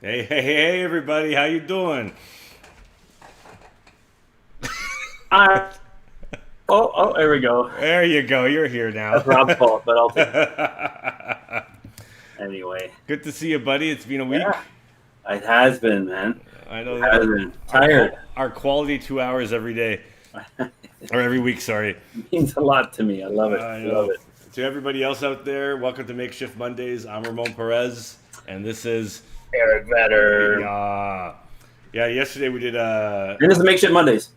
Hey, everybody, how you doing? I, there we go. There you go. You're here now. That's Rob's fault, but I'll take it anyway. Good to see you, buddy. It's been a week. Yeah, it has been, man. I It know has been. Tired. our quality 2 hours every day or every week. Sorry. It means a lot to me. I love it. I Love know. it. To everybody else out there, welcome to Makeshift Mondays. I'm Ramón Perez, and this is Eric Vedder. yeah. Yesterday we did And this is Makeshift Mondays.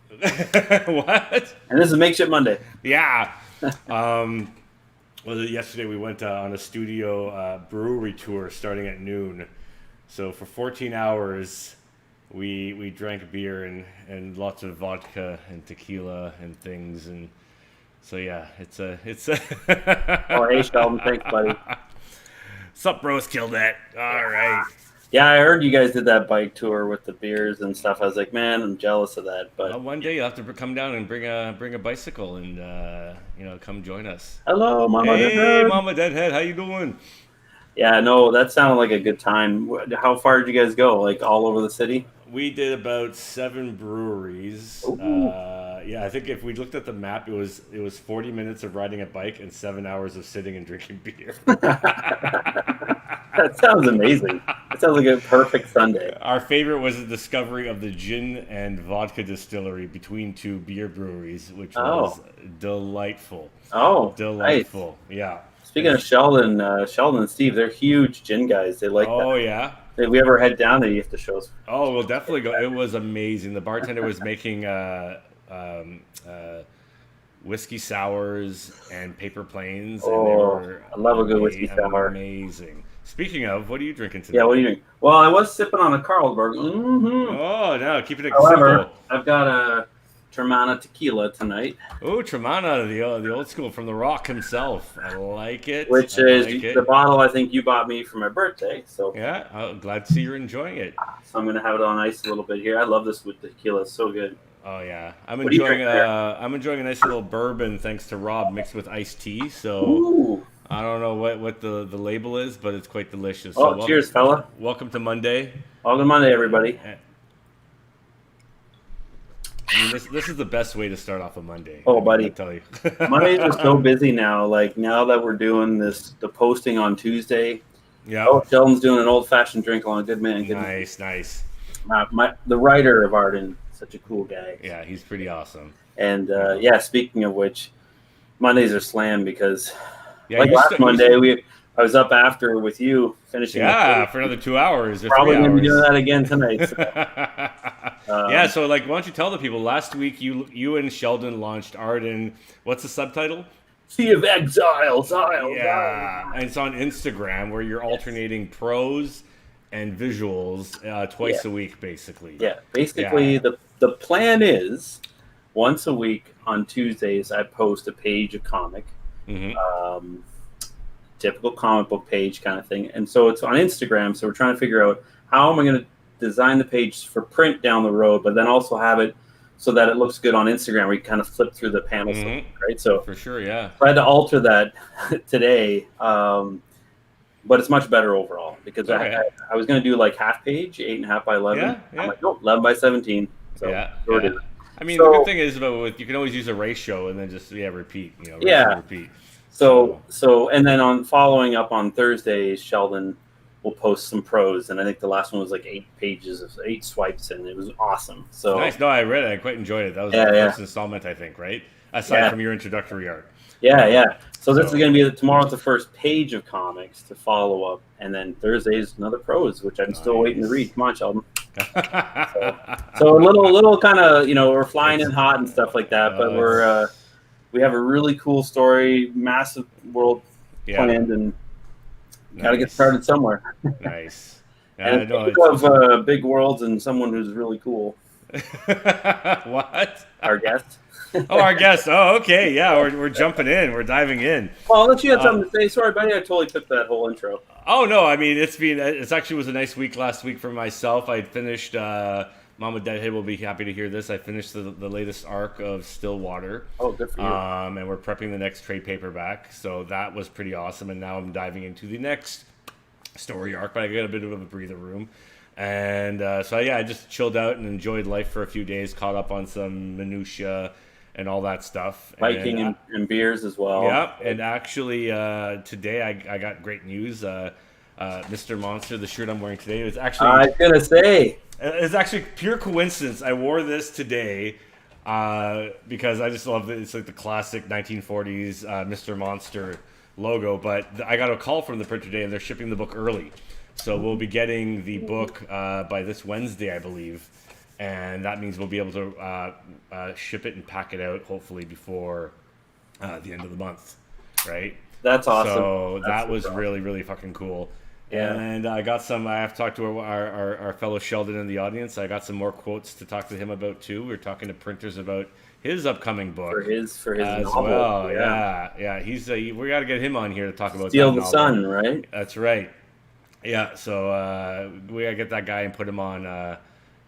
what? And this is Makeshift Monday. Yeah. Yesterday we went on a studio brewery tour starting at noon. So for 14 hours, we drank beer and lots of vodka and tequila and things. And so yeah, it's a Oh, hey, Sheldon. Thanks, buddy. Sup, bros, killed that. All right. Yeah, I heard you guys did that bike tour with the beers and stuff. I was like, man, I'm jealous of that. But One day you'll have to come down and bring a bicycle and come join us. hello, Mama. Hey, Deadhead. Mama Deadhead, how you doing? Yeah, no, that sounded like a good time. How far did you guys go? Like all over the city? We did about 7 breweries. Ooh. Yeah, I think if we looked at the map, it was 40 minutes of riding a bike and 7 hours of sitting and drinking beer. That sounds amazing. That sounds like a perfect Sunday. Our favorite was the discovery of the gin and vodka distillery between 2 beer breweries, which was delightful. Oh, nice. Delightful, yeah. Speaking of Sheldon, Sheldon and Steve, they're huge gin guys. They like Oh, that. yeah. If we ever head down there, you have to show us. Oh, we'll definitely go. It was amazing. The bartender was making whiskey sours and paper planes. And they were I love a good whiskey sour. amazing. Speaking of, what are you drinking today? Yeah, what are you doing? Well, I was sipping on a Carlsberg. Mm-hmm. Oh, no, keeping it However, simple. I've got a Termana tequila tonight, Oh, Tremana, the old school from the Rock himself. I like it. which I is like it. the bottle I think you bought me for my birthday. So, Yeah, I'm glad to see you're enjoying it. so I'm going to have it on ice a little bit here. I love this with tequila. It's so good. Oh yeah, What do you drink there? I'm enjoying a nice little bourbon thanks to Rob mixed with iced tea. So Ooh. I don't know what the label is, but it's quite delicious. Oh, So cheers, fella. welcome to Monday. All good Monday, everybody. I mean, this is the best way to start off a Monday. Oh, I buddy. tell you. Mondays are so busy now. Like now that we're doing the posting on Tuesday. Yeah. Oh, Sheldon's doing an old-fashioned drink along. Good man. Good man. Nice. The writer of Arden, such a cool guy. Yeah, he's pretty awesome. And yeah, speaking of which, Mondays are slammed because Yeah, like last Monday I was up after with you finishing. Yeah, for another 2 hours. Or Probably 3 going to hours. be doing that again tonight. So. Yeah, so like, why don't you tell the people? Last week, you and Sheldon launched Arden. What's the subtitle? Sea of Exiles. Yeah, and it's on Instagram where you're alternating prose and visuals twice a week, basically. Yeah, basically the plan is once a week on Tuesdays I post a page of comic, typical comic book page kind of thing, and so it's on Instagram. So we're trying to figure out how am I going to design the page for print down the road, but then also have it so that it looks good on Instagram where you kind of flip through the panels, right? So for sure, yeah. I had to alter that today, but it's much better overall because I was going to do like half page, 8.5 by 11. Yeah. I'm like, no, 11 by 17. So Yeah. I mean, So- the good thing is you can always use a ratio and then just repeat. Repeat. So and then on following up on Thursdays, Sheldon will post some prose, and I think the last one was like 8 pages of 8 swipes, and it was awesome. So Nice. No, I read it. I quite enjoyed it. That was the first installment, I think, right? Aside from your introductory art. Yeah. So this is going to be tomorrow's the first page of comics to follow up, and then Thursday's another prose, which I'm still waiting to read. Come on, Sheldon. So a little kind of we're flying in hot and stuff like that, but we have a really cool story, massive world planned, and got to get started somewhere. Nice. And think of big worlds and someone who's really cool. What? Our guest. Our guest. Oh, okay. Yeah, we're jumping in. We're diving in. Well, unless you had something to say. Sorry, buddy. I totally took that whole intro. Oh no, I mean it actually was a nice week last week for myself. I finished. Mama Deadhead will be happy to hear this. I finished the latest arc of Stillwater. Oh, good for you. And we're prepping the next trade paperback, so that was pretty awesome. And now I'm diving into the next story arc, but I got a bit of a breather room. And so I just chilled out and enjoyed life for a few days, caught up on some minutia and all that stuff. Biking and beers as well. Yeah, and actually today I got great news. Mr. Monster, the shirt I'm wearing today, is actually... I was going to say. It's actually pure coincidence. I wore this today because I just love it. It's like the classic 1940s Mr. Monster logo. But I got a call from the printer today, and they're shipping the book early. So we'll be getting the book by this Wednesday, I believe. And that means we'll be able to ship it and pack it out, hopefully, before the end of the month, right? That's awesome. So that was really, really fucking cool. Yeah. And I got some, I have talked to our fellow Sheldon in the audience. I got some more quotes to talk to him about, too. We're talking to printers about his upcoming book. For his as novel. Well. Yeah. He's we got to get him on here to talk about Steal that the novel. Sun, right? That's right. Yeah, so we got to get that guy and put him on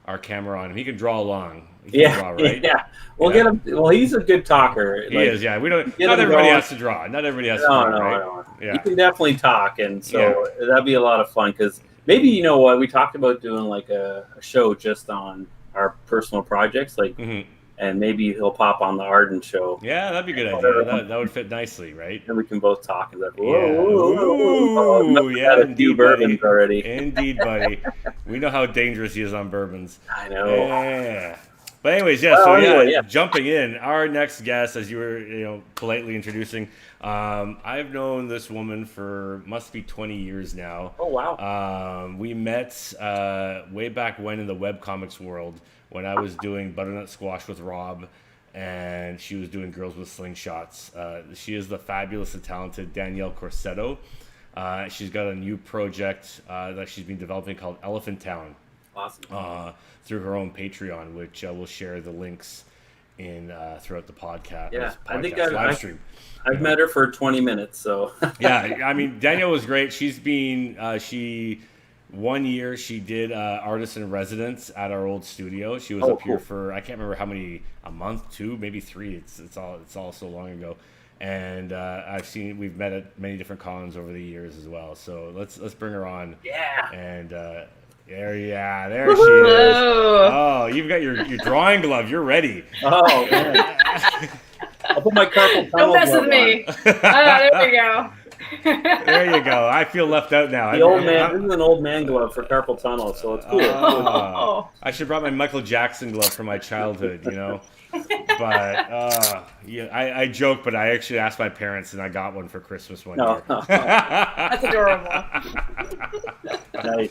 our camera on him. He can draw along. He can draw, right? Yeah. We'll get him. Well, he's a good talker. He is, yeah. We don't. Not everybody has to draw. Not everybody has to draw, right? No. Yeah. He can definitely talk, and so that'd be a lot of fun. Because maybe, you know what, we talked about doing like a show just on our personal projects, like, and maybe he'll pop on the Arden show. Yeah, that'd be a good idea. That would fit nicely, right? And we can both talk. And like, Ooh, yeah, had a few bourbons already. Indeed, buddy. We know how dangerous he is on bourbons. I know. Yeah. But anyways, jumping in, our next guest, as you were, politely introducing, I've known this woman for must be 20 years now. Oh, wow. We met way back when in the webcomics world when I was doing Butternut Squash with Rob, and she was doing Girls With Slingshots. She is the fabulous and talented Danielle Corsetto. She's got a new project that she's been developing called Elephant Town. Awesome. Through her own Patreon, which we'll share the links in throughout the podcast. Yeah, I think live stream. I've met her for 20 minutes, so. Yeah, I mean, Danielle was great. She's been, 1 year she did artist in residence at our old studio. She was up here for, I can't remember how many, a month, 2, maybe 3. It's all so long ago. And we've met at many different cons over the years as well. So let's bring her on. Yeah. And there she is. Oh, you've got your drawing glove. You're ready. Oh, man. I'll put my carpal tunnel. Don't mess with me. There we go. There you go. I feel left out now. This is an old man glove for carpal tunnel, so it's cool. I should have brought my Michael Jackson glove from my childhood, But I joke, but I actually asked my parents, and I got one for Christmas one year. That's adorable.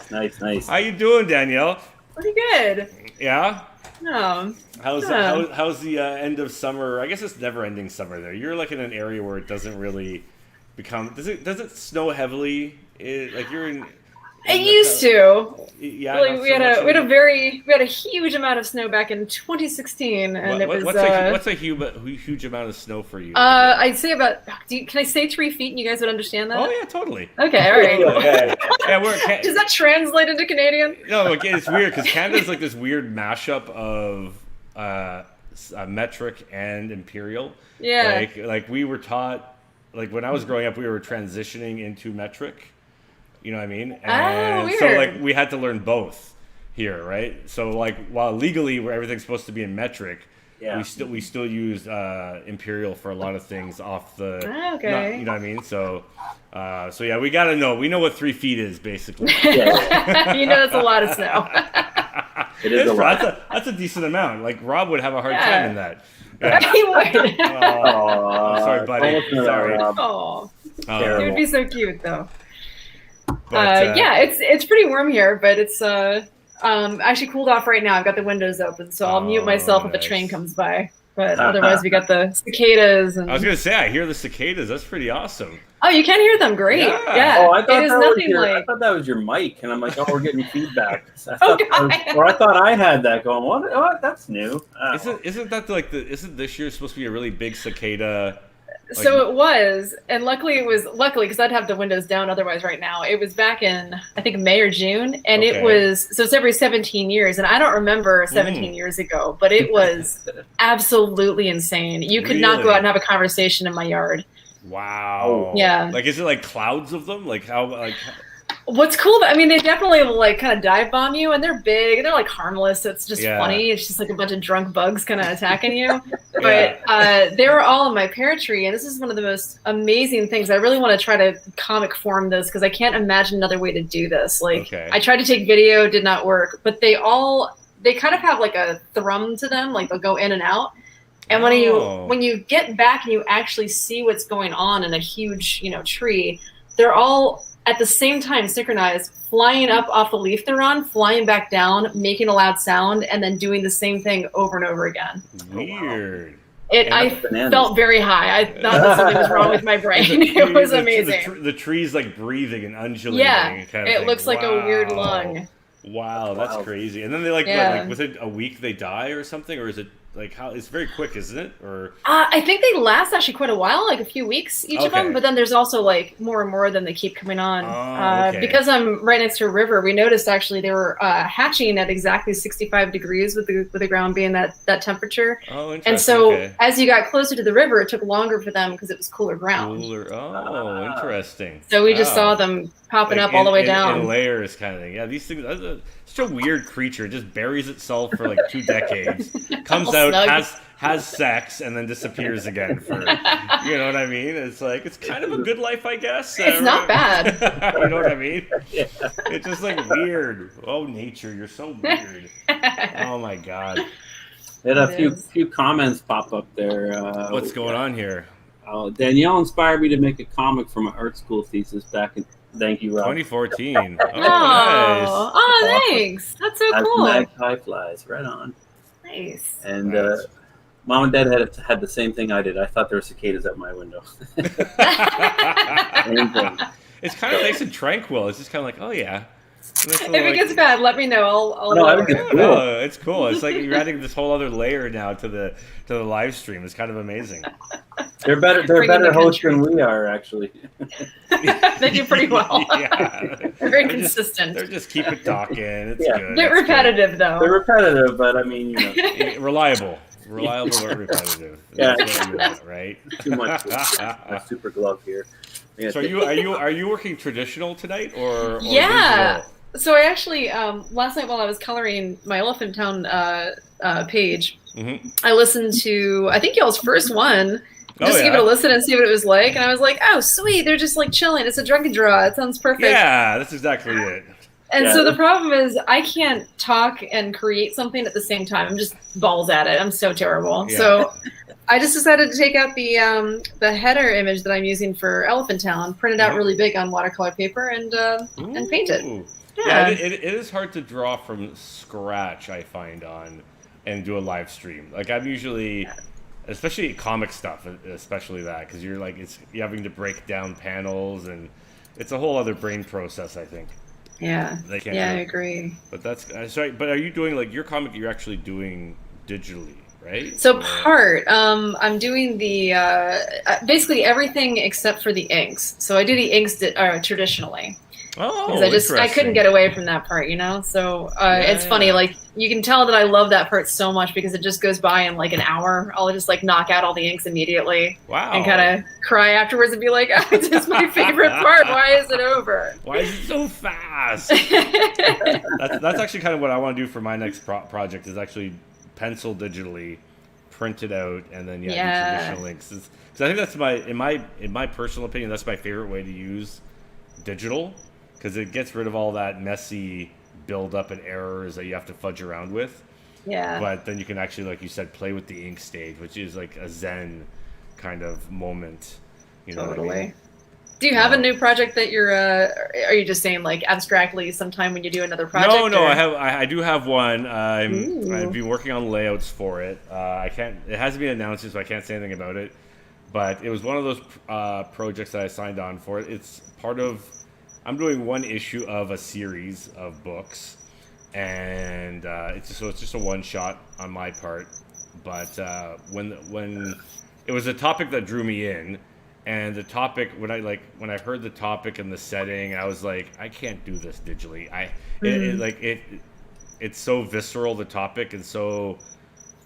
Nice. How you doing, Danielle? Pretty good. Yeah. No. How's the end of summer? I guess it's never-ending summer there. You're like in an area where it doesn't really become. Does it snow heavily? You're in. It used to. Yeah. Like we had a huge amount of snow back in 2016, and what's a huge amount of snow for you? I'd say about. Can I say 3 feet, and you guys would understand that? Oh yeah, totally. Okay, all right. Yeah, does that translate into Canadian? No, it's weird because Canada's like this weird mashup of metric and imperial. Yeah. Like we were taught, like when I was growing up, we were transitioning into metric. You know what I mean? And weird. so like we had to learn both here, right? So like while legally where everything's supposed to be in metric, we still use imperial for a lot of things off the. Okay. You know what I mean? So yeah, we gotta know. We know what 3 feet is basically. That's a lot of snow. It is a lot. That's a decent amount. Like Rob would have a hard time in that. Yeah. He would. I'm sorry, buddy. Sorry. Oh, it would be so cute though. But, it's pretty warm here, but it's actually cooled off right now. I've got the windows open, so I'll mute myself if a train comes by. But otherwise, we got the cicadas. And... I was gonna say, I hear the cicadas. That's pretty awesome. Oh, you can hear them. Great. Yeah. Oh, I thought that was your mic, and I'm like, we're getting feedback. I thought I had that going. What? That's new. Isn't that isn't this year supposed to be a really big cicada? So it was, and luckily because I'd have the windows down otherwise right now. It was back in, I think, May or June, and it was, so it's every 17 years, and I don't remember 17 years ago, but it was absolutely insane. You could not go out and have a conversation in my yard. Wow. Yeah. Like, is it like clouds of them? Like how, like... What's cool, I mean, they definitely will like kind of dive bomb you, and they're big, and they're like harmless. So it's just funny. It's just like a bunch of drunk bugs kind of attacking you. But they were all in my pear tree, and this is one of the most amazing things. I really want to try to comic form this because I can't imagine another way to do this. Like I tried to take video, did not work. But they kind of have like a thrum to them, like they'll go in and out. And when you get back and you actually see what's going on in a huge tree, they're all at the same time synchronized, flying up off the leaf they're on, flying back down, making a loud sound, and then doing the same thing over and over again. Weird. I felt very high. I thought that something was wrong with my brain. It was amazing. The tree's like breathing and undulating. Yeah, kind of it looks like a weird lung. Wow, that's crazy. And then they like within a week they die or something, or is it like how? It's very quick, isn't it? Or I think they last actually quite a while, like a few weeks each of them. But then there's also like more and more of them that keep coming on. Because I'm right next to a river, we noticed actually they were hatching at exactly 65 degrees with the ground being that temperature. Oh, interesting. And so as you got closer to the river, it took longer for them because it was cooler ground. Oh, interesting. So we just saw them popping up all the way down. In layers kind of thing. Yeah, these things, such a weird creature. It just buries itself for like 2 decades, comes out, has sex, and then disappears again for, you know what I mean? It's like, it's kind of a good life, I guess. It's not bad. You know what I mean? Yeah. It's just like weird. Oh, nature, you're so weird. Oh my God. We had a few comments pop up there. What's going on here? Danielle inspired me to make a comic for my art school thesis back in. Thank you, Rob. 2014. Oh, nice. Oh, thanks. That's so cool. Magpie flies, right on. Nice. And Mom and Dad had the same thing I did. I thought there were cicadas at my window. It's kind of nice and tranquil. It's just kind of like, oh yeah. If it gets bad, let me know. It's cool. It's like you're adding this whole other layer now to the live stream. It's kind of amazing. They're better hosts than we are, actually. They do pretty well. Yeah. They're very consistent. They're just keep it talking. It's good. They're repetitive, though. They're repetitive, but I mean, reliable but repetitive. Yeah, that's what you want, right? Too much. A super glove here. So are you working traditional tonight or yeah? Visual? So I actually last night while I was coloring my Elephant Town page, I listened to I think y'all's first one. Just give it a listen and see what it was like. And I was like, oh, sweet. They're just like chilling. It's a drunken draw. It sounds perfect. Yeah, that's exactly it. And so the problem is I can't talk and create something at the same time. I'm just balls at it. I'm so terrible. Yeah. So I just decided to take out the header image that I'm using for Elephant Town, print it out really big on watercolor paper, and paint it. Yeah, it is hard to draw from scratch, I find, and do a live stream. Like I'm usually... Especially comic stuff, especially that, because you're like you're having to break down panels, and it's a whole other brain process, I think. Yeah. I agree. But that's sorry. But are you doing like your comic? You're actually doing digitally, right? So I'm doing the basically everything except for the inks. So I do the inks traditionally. Oh, I couldn't get away from that part, So it's funny, like you can tell that I love that part so much because it just goes by in like an hour. I'll just like knock out all the inks immediately. Wow. And kind of cry afterwards and be like, oh, this is my favorite part. Why is it over? Why is it so fast? That's actually kind of what I want to do for my next project is actually pencil digitally, print it out, and then do traditional inks. Because I think that's in my personal opinion, that's my favorite way to use digital. Because it gets rid of all that messy build-up and errors that you have to fudge around with. Yeah. But then you can actually, like you said, play with the ink stage, which is like a zen kind of moment. You know totally. What I mean? Do you have a new project that you're? Are you just saying like abstractly sometime when you do another project? No. I do have one. I've been working on layouts for it. I can't. It hasn't been announced, so I can't say anything about it. But it was one of those projects that I signed on for. It's part of. I'm doing one issue of a series of books, and it's just a one shot on my part. But when it was a topic that drew me in, and the topic when I heard the topic and the setting, I was like, I can't do this digitally. It's so visceral, the topic, and so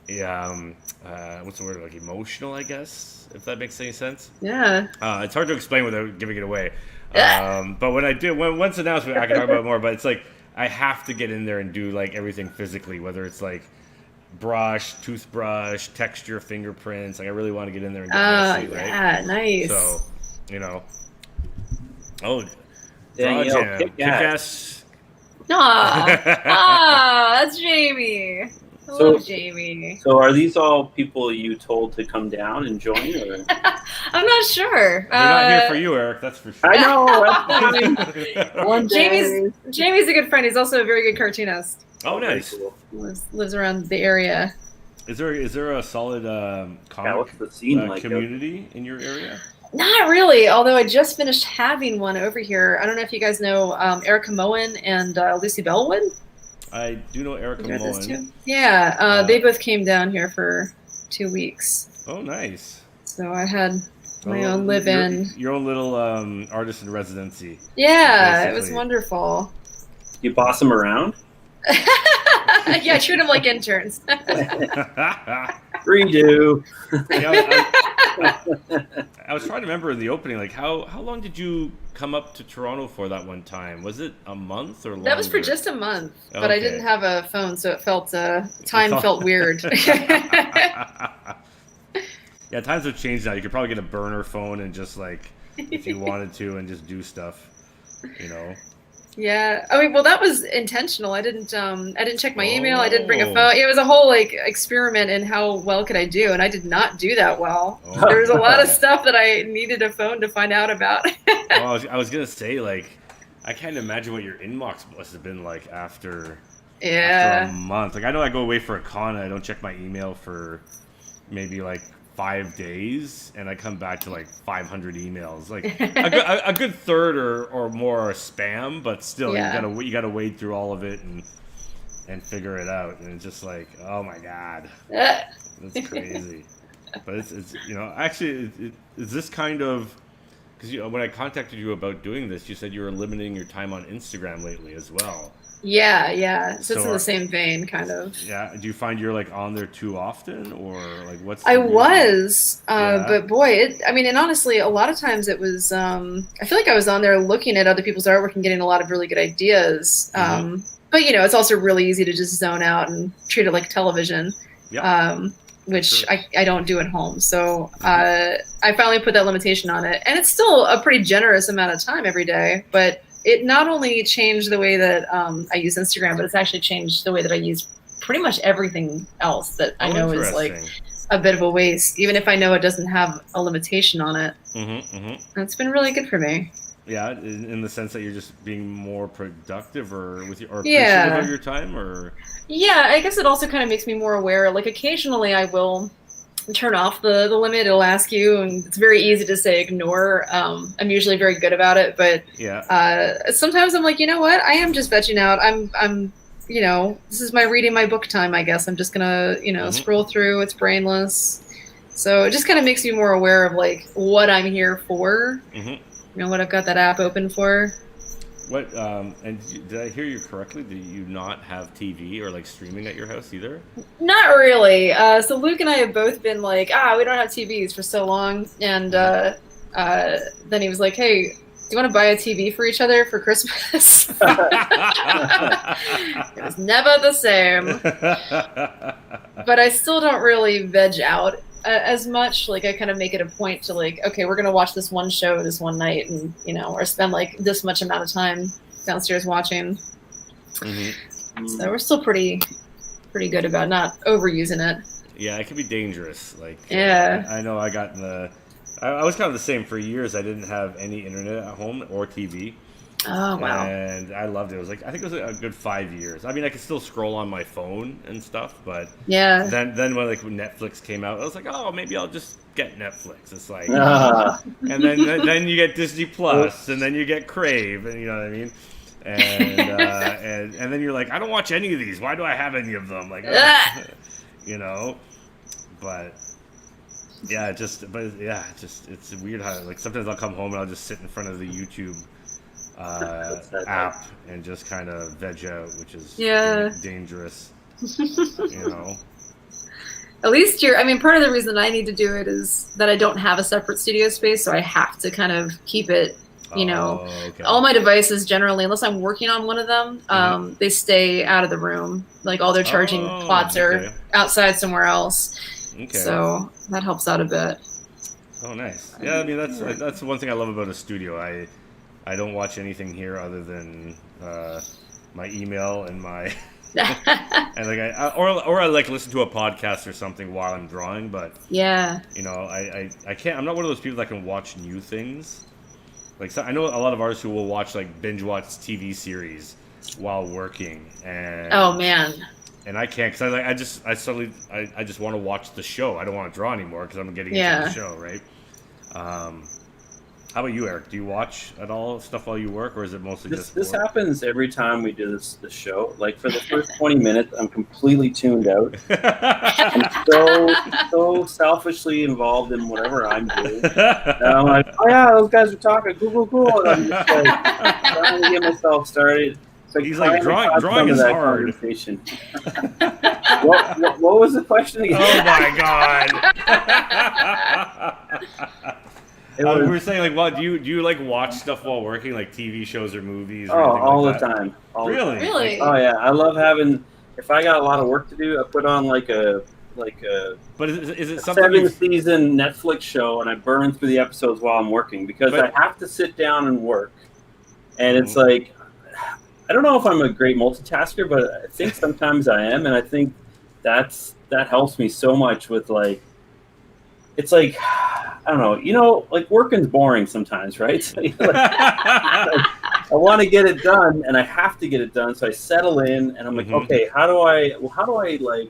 what's the word, like emotional, I guess, if that makes any sense. Yeah. It's hard to explain without giving it away. But when I do, once announcement, I can talk about it more. But it's like I have to get in there and do like everything physically, whether it's like brush, toothbrush, texture, fingerprints. Like I really want to get in there and get messy, right? Yeah, nice. So, you know. Oh, Danielle, Kick-Ass. That's Jamie. I love Jamie. So are these all people you told to come down and join? Or? I'm not sure. They're not here for you, Eric. That's for sure. I know. One day. Jamie's a good friend. He's also a very good cartoonist. Oh, nice. Lives around the area. Is there a solid comic what's the scene like community in your area? Not really, although I just finished having one over here. I don't know if you guys know Erica Moen and Lucy Bellwood. I do know Erica Moen. Yeah, they both came down here for 2 weeks. Oh, nice. So I had my own live-in. Your own little artist in residency. Yeah, basically. It was wonderful. You boss them around? Yeah, treat them like interns. Redo. I was trying to remember in the opening, like how long did you come up to Toronto for that one time? Was it a month or longer? That was for just a month, but okay. I didn't have a phone, so it felt felt weird. Yeah, times have changed now. You could probably get a burner phone and just like, if you wanted to, and just do stuff, you know. Yeah, I mean, well, that was intentional. I didn't check my email. I didn't bring a phone. It was a whole like experiment in how well could I do, and I did not do that well. Oh. There was a lot of stuff that I needed a phone to find out about. Well, I was gonna say, like, I can't imagine what your inbox must have been like after a month. Like, I know I go away for a con and I don't check my email for maybe like 5 days, and I come back to like 500 emails. Like a good third or more are spam, but still, you gotta wade through all of it and figure it out. And it's just like, oh my god, that's crazy. But it's you know, actually, is this kind of, because when I contacted you about doing this, you said you were limiting your time on Instagram lately as well. Yeah. So it's in the same vein, kind of. Yeah. Do you find you're like on there too often, or like what's? I was, but boy, and honestly, a lot of times it was. I feel like I was on there looking at other people's artwork and getting a lot of really good ideas. Mm-hmm. But you know, it's also really easy to just zone out and treat it like television. Yeah. Which sure. I don't do at home. So I finally put that limitation on it, and it's still a pretty generous amount of time every day, but. It not only changed the way that I use Instagram, but it's actually changed the way that I use pretty much everything else that I know is like a bit of a waste, even if I know it doesn't have a limitation on it. It's been really good for me. Yeah, in the sense that you're just being more productive or appreciative of your time, or. Yeah, I guess it also kind of makes me more aware. Like occasionally I will turn off the limit. It'll ask you, and it's very easy to say ignore. I'm usually very good about it, but sometimes I'm like, you know what, I am just vegging out. I'm you know, this is my reading my book time, I guess. I'm just gonna, you know, scroll through. It's brainless, so it just kind of makes me more aware of like what I'm here for. You know, what I've got that app open for. What and did I hear you correctly? Did you not have TV or like streaming at your house either? Not really. So Luke and I have both been like, we don't have TVs for so long, and then he was like, hey, do you want to buy a TV for each other for Christmas? It was never the same. But I still don't really veg out as much. Like I kind of make it a point to like, okay, we're gonna watch this one show this one night, and you know, or spend like this much amount of time downstairs watching. So we're still pretty good about not overusing it. Yeah, it can be dangerous. Like I know I got I was kind of the same for years. I didn't have any internet at home or TV. Oh wow! And I loved it. It was like, I think it was a good 5 years. I mean, I could still scroll on my phone and stuff, but Then when like when Netflix came out, I was like, oh, maybe I'll just get Netflix. It's like, and then you get Disney Plus, and then you get Crave, and you know what I mean. And then you're like, I don't watch any of these. Why do I have any of them? Like, you know, but. It's weird how like sometimes I'll come home and I'll just sit in front of the YouTube app and just kind of veg out, which is dangerous. You know. At least part of the reason I need to do it is that I don't have a separate studio space, so I have to kind of keep it Okay. All my devices generally, unless I'm working on one of them, they stay out of the room. Like all their charging plots are outside somewhere else. Okay. So that helps out a bit. Oh, nice. Yeah, I mean that's one thing I love about a studio. I don't watch anything here other than my email and my and like I like listen to a podcast or something while I'm drawing. But yeah, I can't. I'm not one of those people that can watch new things. Like I know a lot of artists who will binge watch TV series while working. And oh man. And I can't because I just want to watch the show. I don't want to draw anymore because I'm getting into the show, right? How about you, Eric? Do you watch at all stuff while you work, or is it mostly just this happens every time we do this show. Like for the first 20 minutes, I'm completely tuned out. I'm so selfishly involved in whatever I'm doing. And I'm like, oh yeah, those guys are talking, cool. And I'm just like trying to get myself started. So he's like, drawing is hard. What was the question again? Oh my god. We were saying, like, well, do you like watch stuff while working, like TV shows or movies? Or all like the time. Really? Really? Oh yeah, I love having. If I got a lot of work to do, I put on like a. But is it something? 7-season Netflix show, and I burn through the episodes while I'm working because I have to sit down and work, and it's like, I don't know if I'm a great multitasker, but I think sometimes I am, and I think that helps me so much with like. It's like, I don't know, like working's boring sometimes, right? So, I want to get it done, and I have to get it done. So I settle in, and I'm like, okay, how do I like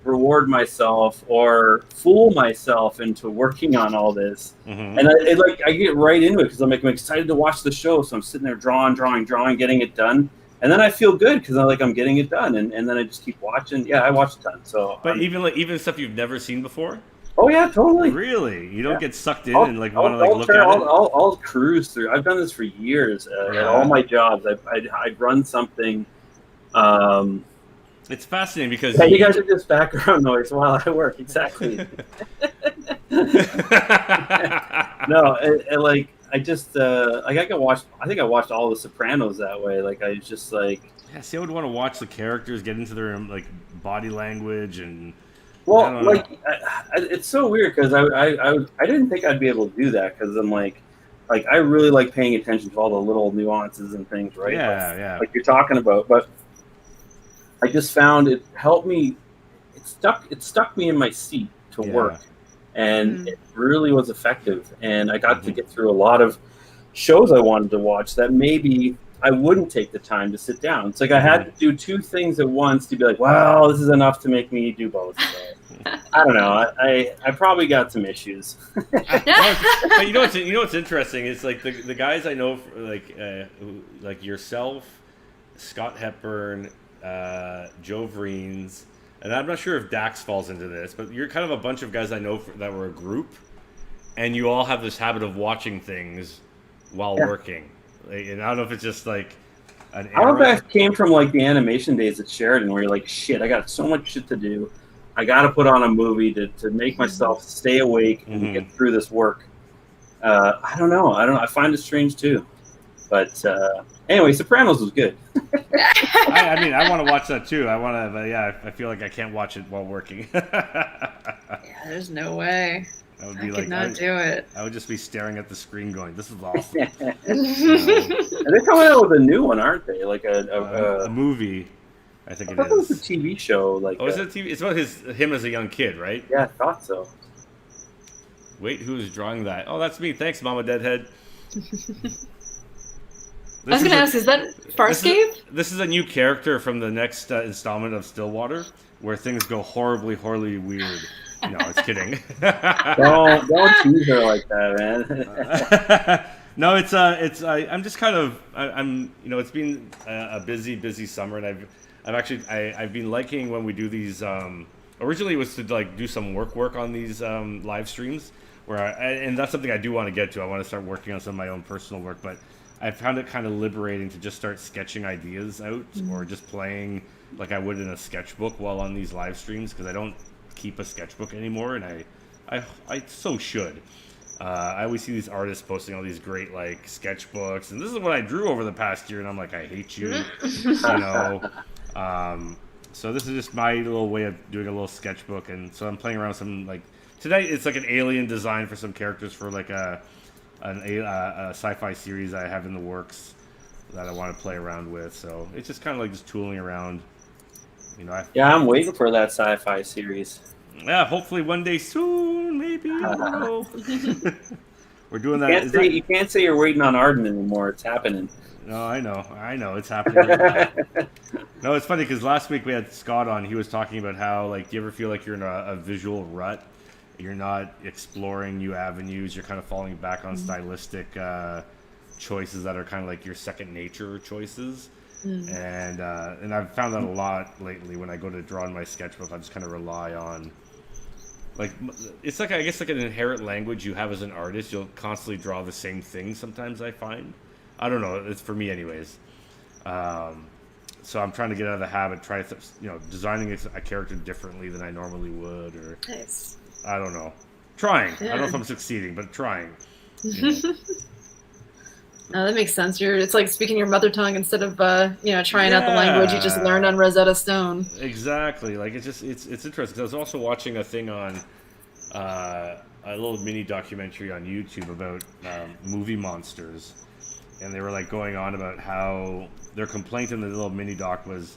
reward myself or fool myself into working on all this? And I get right into it because I'm excited to watch the show. So I'm sitting there drawing, getting it done. And then I feel good because I'm getting it done, and then I just keep watching. Yeah, I watch a ton. So, but even stuff you've never seen before. Oh yeah, totally. Really? You don't get sucked in and like want to like look at it? I'll cruise through. I've done this for years at all my jobs. I'd run something. It's fascinating because you guys are just background noise while I work. Exactly. No, like I just like I can watch. I think I watched all the Sopranos that way. Like I just like. Yeah, see, I would want to watch the characters get into their like body language and. Well, like it's so weird because I didn't think I'd be able to do that because I'm like I really like paying attention to all the little nuances and things, right? Yeah. Like you're talking about, but I just found it helped me. It stuck me in my seat to work, and it really was effective. And I got to get through a lot of shows I wanted to watch that maybe I wouldn't take the time to sit down. It's like I had to do two things at once to be like, wow, this is enough to make me do both. So, I don't know. I probably got some issues. But you know what's interesting? It's like the guys I know, like yourself, Scott Hepburn, Joe Vreens, and I'm not sure if Dax falls into this, but you're kind of a bunch of guys I know that were a group, and you all have this habit of watching things while working. And I don't know if it's just like an era. I don't know if that came from like the animation days at Sheridan where you're like, shit, I got so much shit to do. I got to put on a movie to make myself stay awake and get through this work. I don't know. I find it strange too. But anyway, Sopranos was good. I mean, I want to watch that too. But I feel like I can't watch it while working. There's no way. I would be could not do it. I would just be staring at the screen going, this is awesome. And they're coming out with a new one, aren't they? Like a movie, I think it is. It was a TV show. Like, is it a TV? It's about him as a young kid, right? Yeah, I thought so. Wait, who's drawing that? Oh, that's me. Thanks, Mama Deadhead. I was going to ask, is that Farscape? This is a new character from the next installment of Stillwater, where things go horribly weird. No, it's kidding. don't tease her like that, man. No, I'm just kind of I'm it's been a busy summer, and I've been liking when we do these. Originally, it was to like do some work on these live streams, and that's something I do want to get to. I want to start working on some of my own personal work, but I found it kind of liberating to just start sketching ideas out, or just playing like I would in a sketchbook while on these live streams, because I don't keep a sketchbook anymore, and I so should. I always see these artists posting all these great like sketchbooks, and this is what I drew over the past year, and I'm like, I hate you, you know. So this is just my little way of doing a little sketchbook, and so I'm playing around with some like today. It's like an alien design for some characters for like a sci-fi series I have in the works that I want to play around with. So it's just kind of like just tooling around, you know. I'm waiting for that sci-fi series. Yeah, hopefully one day soon, maybe. I don't know. We're doing that. You can't say you're waiting on Arden anymore. It's happening. No, I know, it's happening. No, it's funny because last week we had Scott on. He was talking about how, like, do you ever feel like you're in a visual rut? You're not exploring new avenues. You're kind of falling back on stylistic choices that are kind of like your second nature choices. And I've found that a lot lately when I go to draw in my sketchbook. I just kind of rely on, like, it's like, I guess, like an inherent language you have as an artist. You'll constantly draw the same thing sometimes, I find. I don't know. It's for me anyways. So I'm trying to get out of the habit, designing a character differently than I normally would, or nice. I don't know. Trying. Yeah. I don't know if I'm succeeding, but trying. You know. No, that makes sense. It's like speaking your mother tongue instead of trying out the language you just learned on Rosetta Stone. Exactly. Like it's interesting. 'Cause I was also watching a thing on a little mini documentary on YouTube about movie monsters, and they were like going on about how their complaint in the little mini doc was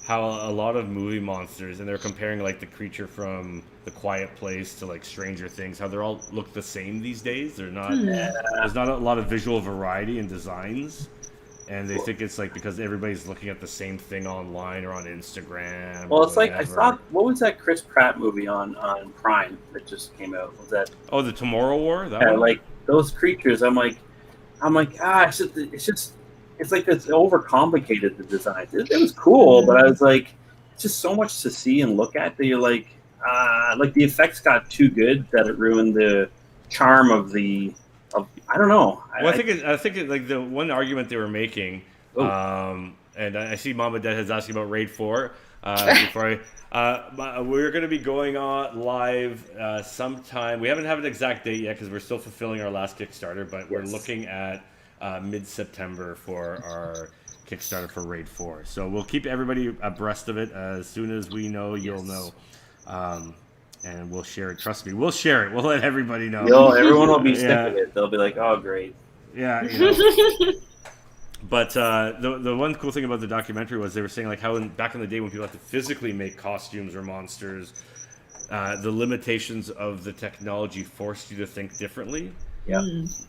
how a lot of movie monsters, and they're comparing like the creature from The Quiet Place to like Stranger Things, how they're all look the same these days. They're not there's not a lot of visual variety in designs, and they think it's like because everybody's looking at the same thing online or on Instagram. Well, it's like I saw, what was that Chris Pratt movie on Prime that just came out? Was that the Tomorrow War? That one? Like those creatures. I'm like it's like it's overcomplicated, the design. It was cool, but I was like, it's just so much to see and look at that you're like the effects got too good that it ruined the charm of I don't know. Well, I think like the one argument they were making, and I see Mama Dad has asking about Raid 4. Before we're going to be going on live sometime. We haven't had an exact date yet because we're still fulfilling our last Kickstarter, but we're looking at mid-September for our Kickstarter for Raid 4. So we'll keep everybody abreast of it. As soon as we know, you'll know. And we'll share it. Trust me, we'll share it. We'll let everybody know. Everyone will be sick of it. They'll be like, oh, great. Yeah. But the one cool thing about the documentary was they were saying like how back in the day when people had to physically make costumes or monsters, the limitations of the technology forced you to think differently. Yeah.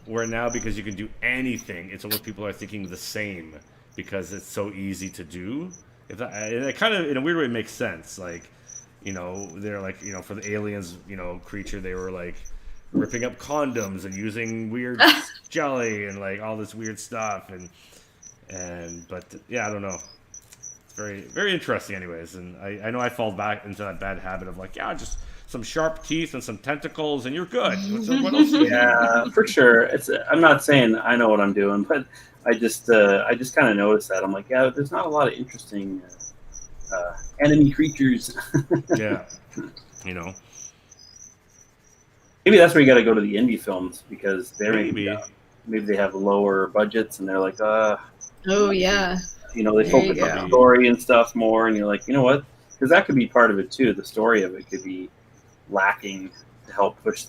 Where now, because you can do anything, it's almost people are thinking the same because it's so easy to do. And it kind of, in a weird way, makes sense. Like, they're like, for the aliens, creature, they were like ripping up condoms and using weird jelly and like all this weird stuff. But I don't know. It's very, very interesting anyways. And I know I fall back into that bad habit of like, just some sharp teeth and some tentacles and you're good. What else for sure. I'm not saying I know what I'm doing, but I just kind of noticed that. I'm like, there's not a lot of interesting enemy creatures. Yeah. Maybe that's where you got to go to the indie films because maybe they have lower budgets and they're like, oh yeah. They focus on the story and stuff more, and you're like, you know what? Because that could be part of it too. The story of it could be lacking to help push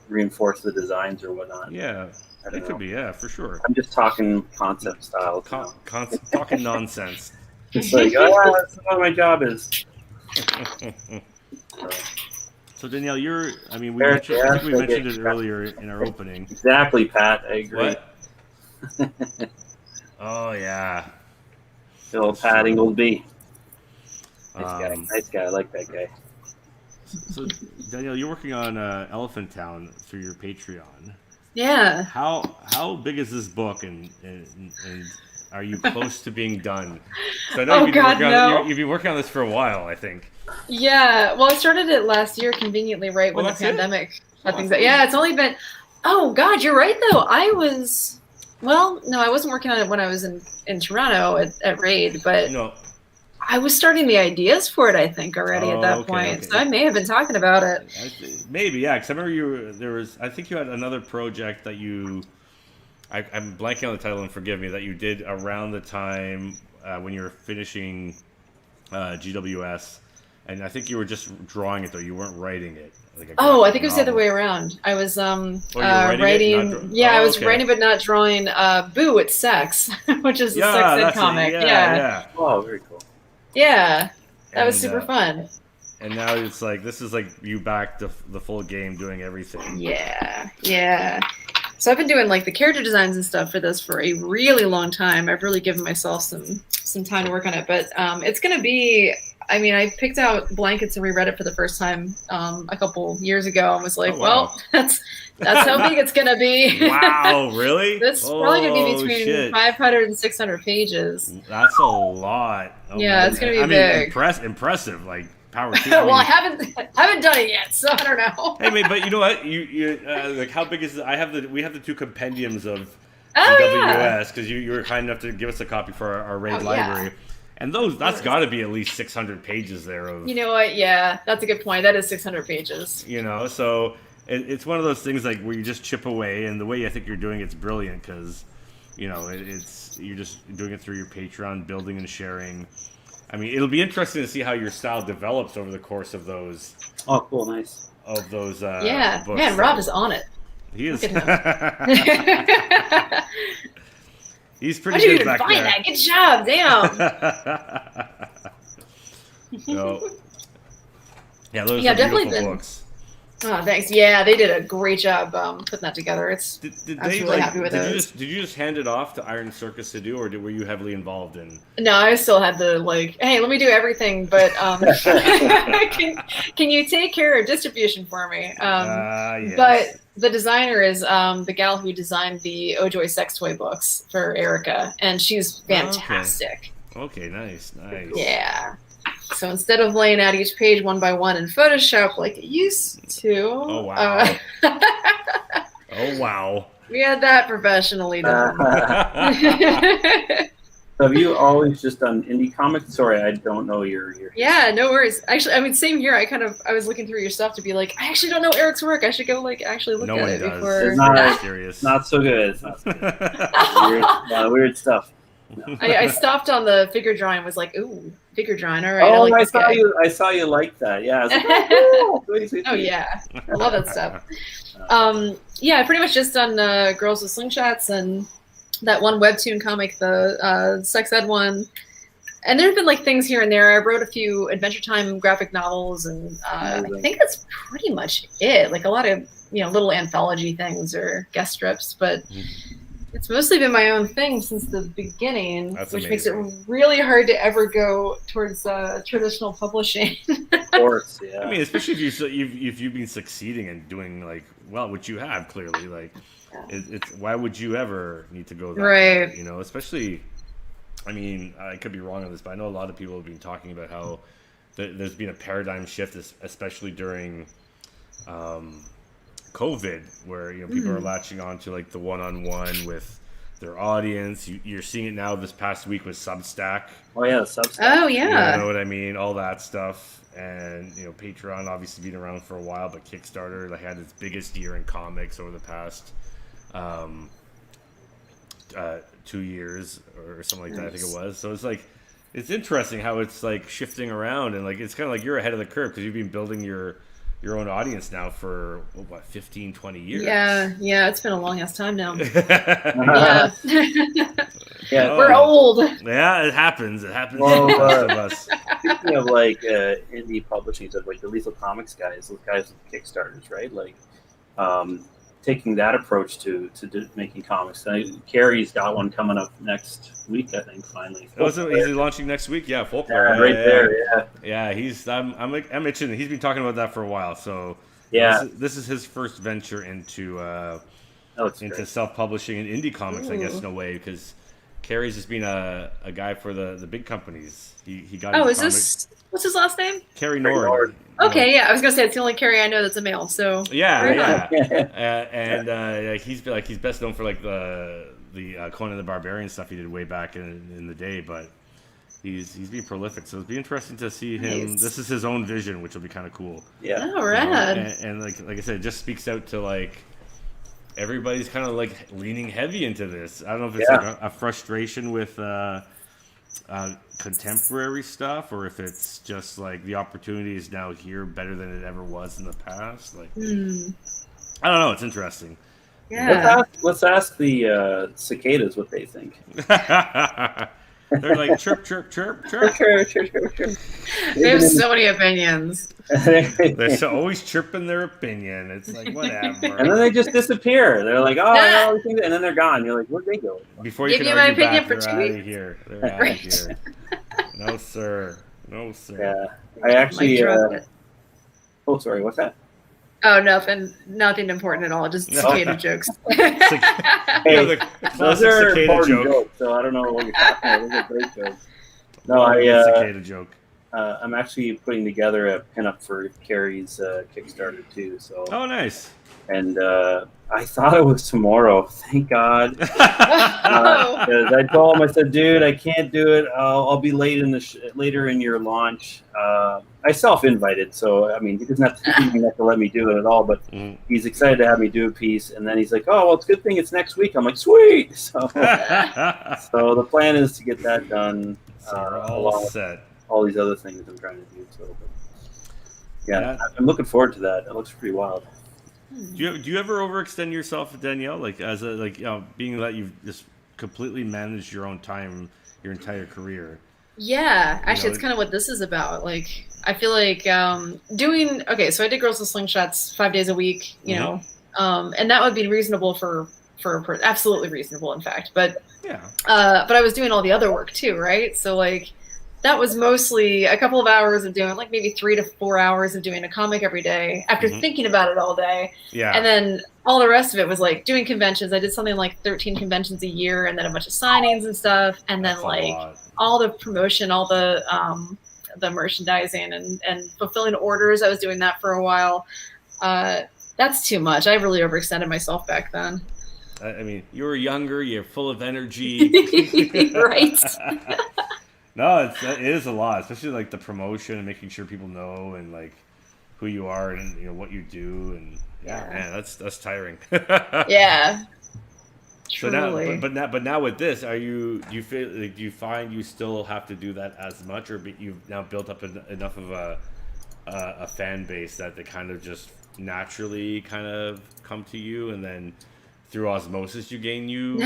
reinforce the designs or whatnot. Yeah, it could be. Yeah, for sure. I'm just talking concept style. Talking nonsense. It's like, that's what my job is. So Danielle, we mentioned it earlier in our opening. Exactly, Pat. I agree. What? Oh yeah. Bill Pat Ingleby. Nice guy. I like that guy. So Danielle, you're working on Elephant Town through your Patreon. Yeah. How big is this book, and are you close to being done? So I know you've been working on this for a while, I think. Yeah. Well, I started it last year, conveniently, right when the pandemic shut things out. Yeah, it's only been. Oh God, you're right though. I wasn't working on it when I was in Toronto at Raid, but. No. I was starting the ideas for it, I think, already at that point. So I may have been talking about it. Maybe, yeah. Because I remember I think you had another project that I'm blanking on the title, and forgive me, that you did around the time when you were finishing GWS. And I think you were just drawing it, though. You weren't writing it. I think it was the other way around. I was writing. I was writing but not drawing. Boo! It's Sex, which is a sex ed comic. Yeah. Oh, very cool. Yeah, that was super fun. And now it's like this is like you back the full game, doing everything. Yeah. So I've been doing like the character designs and stuff for this for a really long time. I've really given myself some time to work on it, but it's gonna be. I mean, I picked out Blankets and reread it for the first time a couple years ago and was like, well, that's how big it's going to be. Wow, really? It's probably going to be between 500 and 600 pages. That's a lot. It's going to be big. Impressive, like power to well, I haven't done it yet, so I don't know. Hey, but you know what? You like how big is it? We have the 2 compendiums of WS because you were kind enough to give us a copy for our raid library. Yeah. And that's got to be at least 600 pages there. You know what? Yeah, that's a good point. That is 600 pages. So it's one of those things like where you just chip away, and the way I think you're doing it's brilliant because, it's you're just doing it through your Patreon, building and sharing. I mean, it'll be interesting to see how your style develops over the course of those. Oh, cool, nice. Of those. Books. Man, Rob is on it. He is. He's pretty good back there. How'd you even find that? Good job, damn. Those are beautiful books. Oh, thanks. Yeah, they did a great job putting that together. I was really happy with it. Did you just hand it off to Iron Circus to do, or were you heavily involved in? No, I still had the hey, let me do everything, but can you take care of distribution for me? Yes. But the designer is the gal who designed the Ojoy sex toy books for Erica, and she's fantastic. Okay, nice. Yeah. So instead of laying out each page one by one in Photoshop like it used to. Oh, wow. Oh, wow. We had that professionally done. Have you always just done indie comics? Sorry, I don't know your Yeah, no worries. Actually, I mean, same here. I was looking through your stuff to be like, I actually don't know Eric's work. I should go actually look at it before. It's not so good. It's not so good. Weird stuff. No. I stopped on the figure drawing and was like, ooh, figure drawing. All right. Oh, I saw you like that. Yeah. I was like, oh, oh, yeah. I love that stuff. I pretty much just done Girls With Slingshots and that one webtoon comic, the sex ed one. And there have been things here and there. I wrote a few Adventure Time graphic novels, and I think that's pretty much it. A lot of little anthology things or guest strips, but it's mostly been my own thing since the beginning, which makes it really hard to ever go towards traditional publishing. Of course, yeah. I mean, especially if you've been succeeding and doing which you have clearly, it's why would you ever need to go that right way, especially. I mean, I could be wrong on this, but I know a lot of people have been talking about how there's been a paradigm shift, especially during COVID, where people are latching on to the one-on-one with their audience. You're seeing it now this past week with Substack. Oh yeah, Substack. Oh yeah. You know what I mean? All that stuff, and Patreon obviously been around for a while, but Kickstarter had its biggest year in comics over the past 2 years or something like that. I think it was. So it's interesting how it's shifting around, and it's kind of you're ahead of the curve because you've been building your own audience now for 15, 20 years. Yeah, it's been a long ass time now. Yeah. We're old. Yeah, it happens. It happens well, to most of us. Speaking of indie publishing, so the Lethal Comics guys, those guys with Kickstarters, right? Taking that approach to making comics. Carrie's got one coming up next week, I think. Finally, is he launching next week? Yeah, Folklore. Yeah, there. Yeah, he's. I'm itching. He's been talking about that for a while. So yeah, this is his first venture into self-publishing and indie comics. I guess in a way, because Carrie's just been a guy for the big companies. He got. Oh, what's his last name? Carrie Nord. Okay, yeah, I was gonna say it's the only Carrie I know that's a male. So yeah. And he's best known for the Conan the Barbarian stuff he did way back in the day. But he's being prolific. So it'll be interesting to see him. Nice. This is his own vision, which will be kind of cool. Yeah. Oh, rad. And like I said, it just speaks out to like everybody's kind of like leaning heavy into this. I don't know if it's like a frustration with contemporary stuff, or if it's just like the opportunity is now here better than it ever was in the past. Like, I don't know. It's interesting. Yeah. Let's ask the cicadas what they think. They're like chirp, chirp, chirp, chirp. They have so many opinions. They're always chirping their opinion. It's like, whatever. And then they just disappear. They're like, oh, no, we think that, and then they're gone. You're like, where'd they go? Before you Give can you my argue opinion back, for they're 2 out of weeks. here. They're out of here. No, sir. No, sir. Yeah. I actually. Oh, sorry. What's that? Oh, nothing important at all. Just cicada jokes. Yeah, the Those classic are cicada important joke. jokes, so I don't know what you're talking about. Those are great jokes. No, Cicada joke. I'm actually putting together a pinup for Carrie's Kickstarter too. So. Oh, nice. And I thought it was tomorrow. Thank God. 'Cause I told him, I said, dude, I can't do it. I'll be late in later in your launch. I self-invited, so I mean, he doesn't have to let me do it at all. But he's excited to have me do a piece, and then he's like, "Oh, well, it's a good thing it's next week." I'm like, "Sweet!" So the plan is to get that done. All set. All these other things I'm trying to do. So, yeah, I'm looking forward to that. It looks pretty wild. Do you ever overextend yourself, Danielle? Like as a being that you've just completely managed your own time your entire career. Yeah, actually, it's kind of what this is about. Like, I feel like so I did Girls with Slingshots 5 days a week, you know, and that would be reasonable for absolutely reasonable, in fact. But but I was doing all the other work too, right? So like, that was mostly a couple of hours of doing, like maybe 3 to 4 hours of doing a comic every day after thinking about it all day. Yeah. And then all the rest of it was like doing conventions. I did something like 13 conventions a year, and then a bunch of signings and stuff, and then all the promotion, all the merchandising and fulfilling orders. I was doing that for a while. That's too much. I really overextended myself back then. I mean, you were younger. You're full of energy. Right. No, it is a lot, especially like the promotion and making sure people know and like who you are and what you do, and man, that's tiring. Yeah. So truly. now, but now with this, do you feel like, do you find you still have to do that as much, or you've now built up enough of a fan base that they kind of just naturally kind of come to you, and then through osmosis you gain new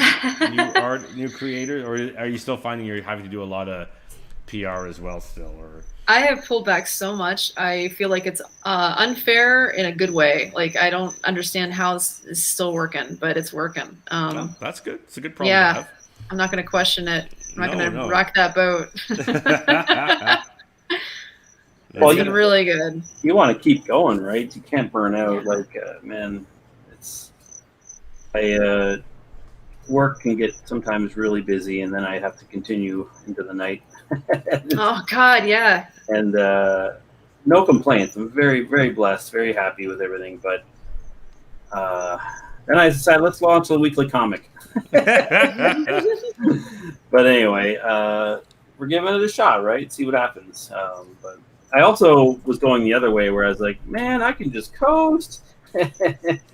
creators, or are you still finding you're having to do a lot of PR as well still? Or I have pulled back so much. I feel like it's unfair in a good way. Like, I don't understand how this is still working, but it's working. That's good. It's a good problem to have. I'm not going to question it. I'm not going to rock that boat. Well, it's been really good. You want to keep going, right? You can't burn out. Like, man, work can get sometimes really busy, and then I have to continue into the night. Oh God, yeah. And no complaints. I'm very, very blessed, very happy with everything. But then I decided, let's launch a weekly comic. But anyway, we're giving it a shot, right? See what happens. But I also was going the other way, where I was like, man, I can just coast. I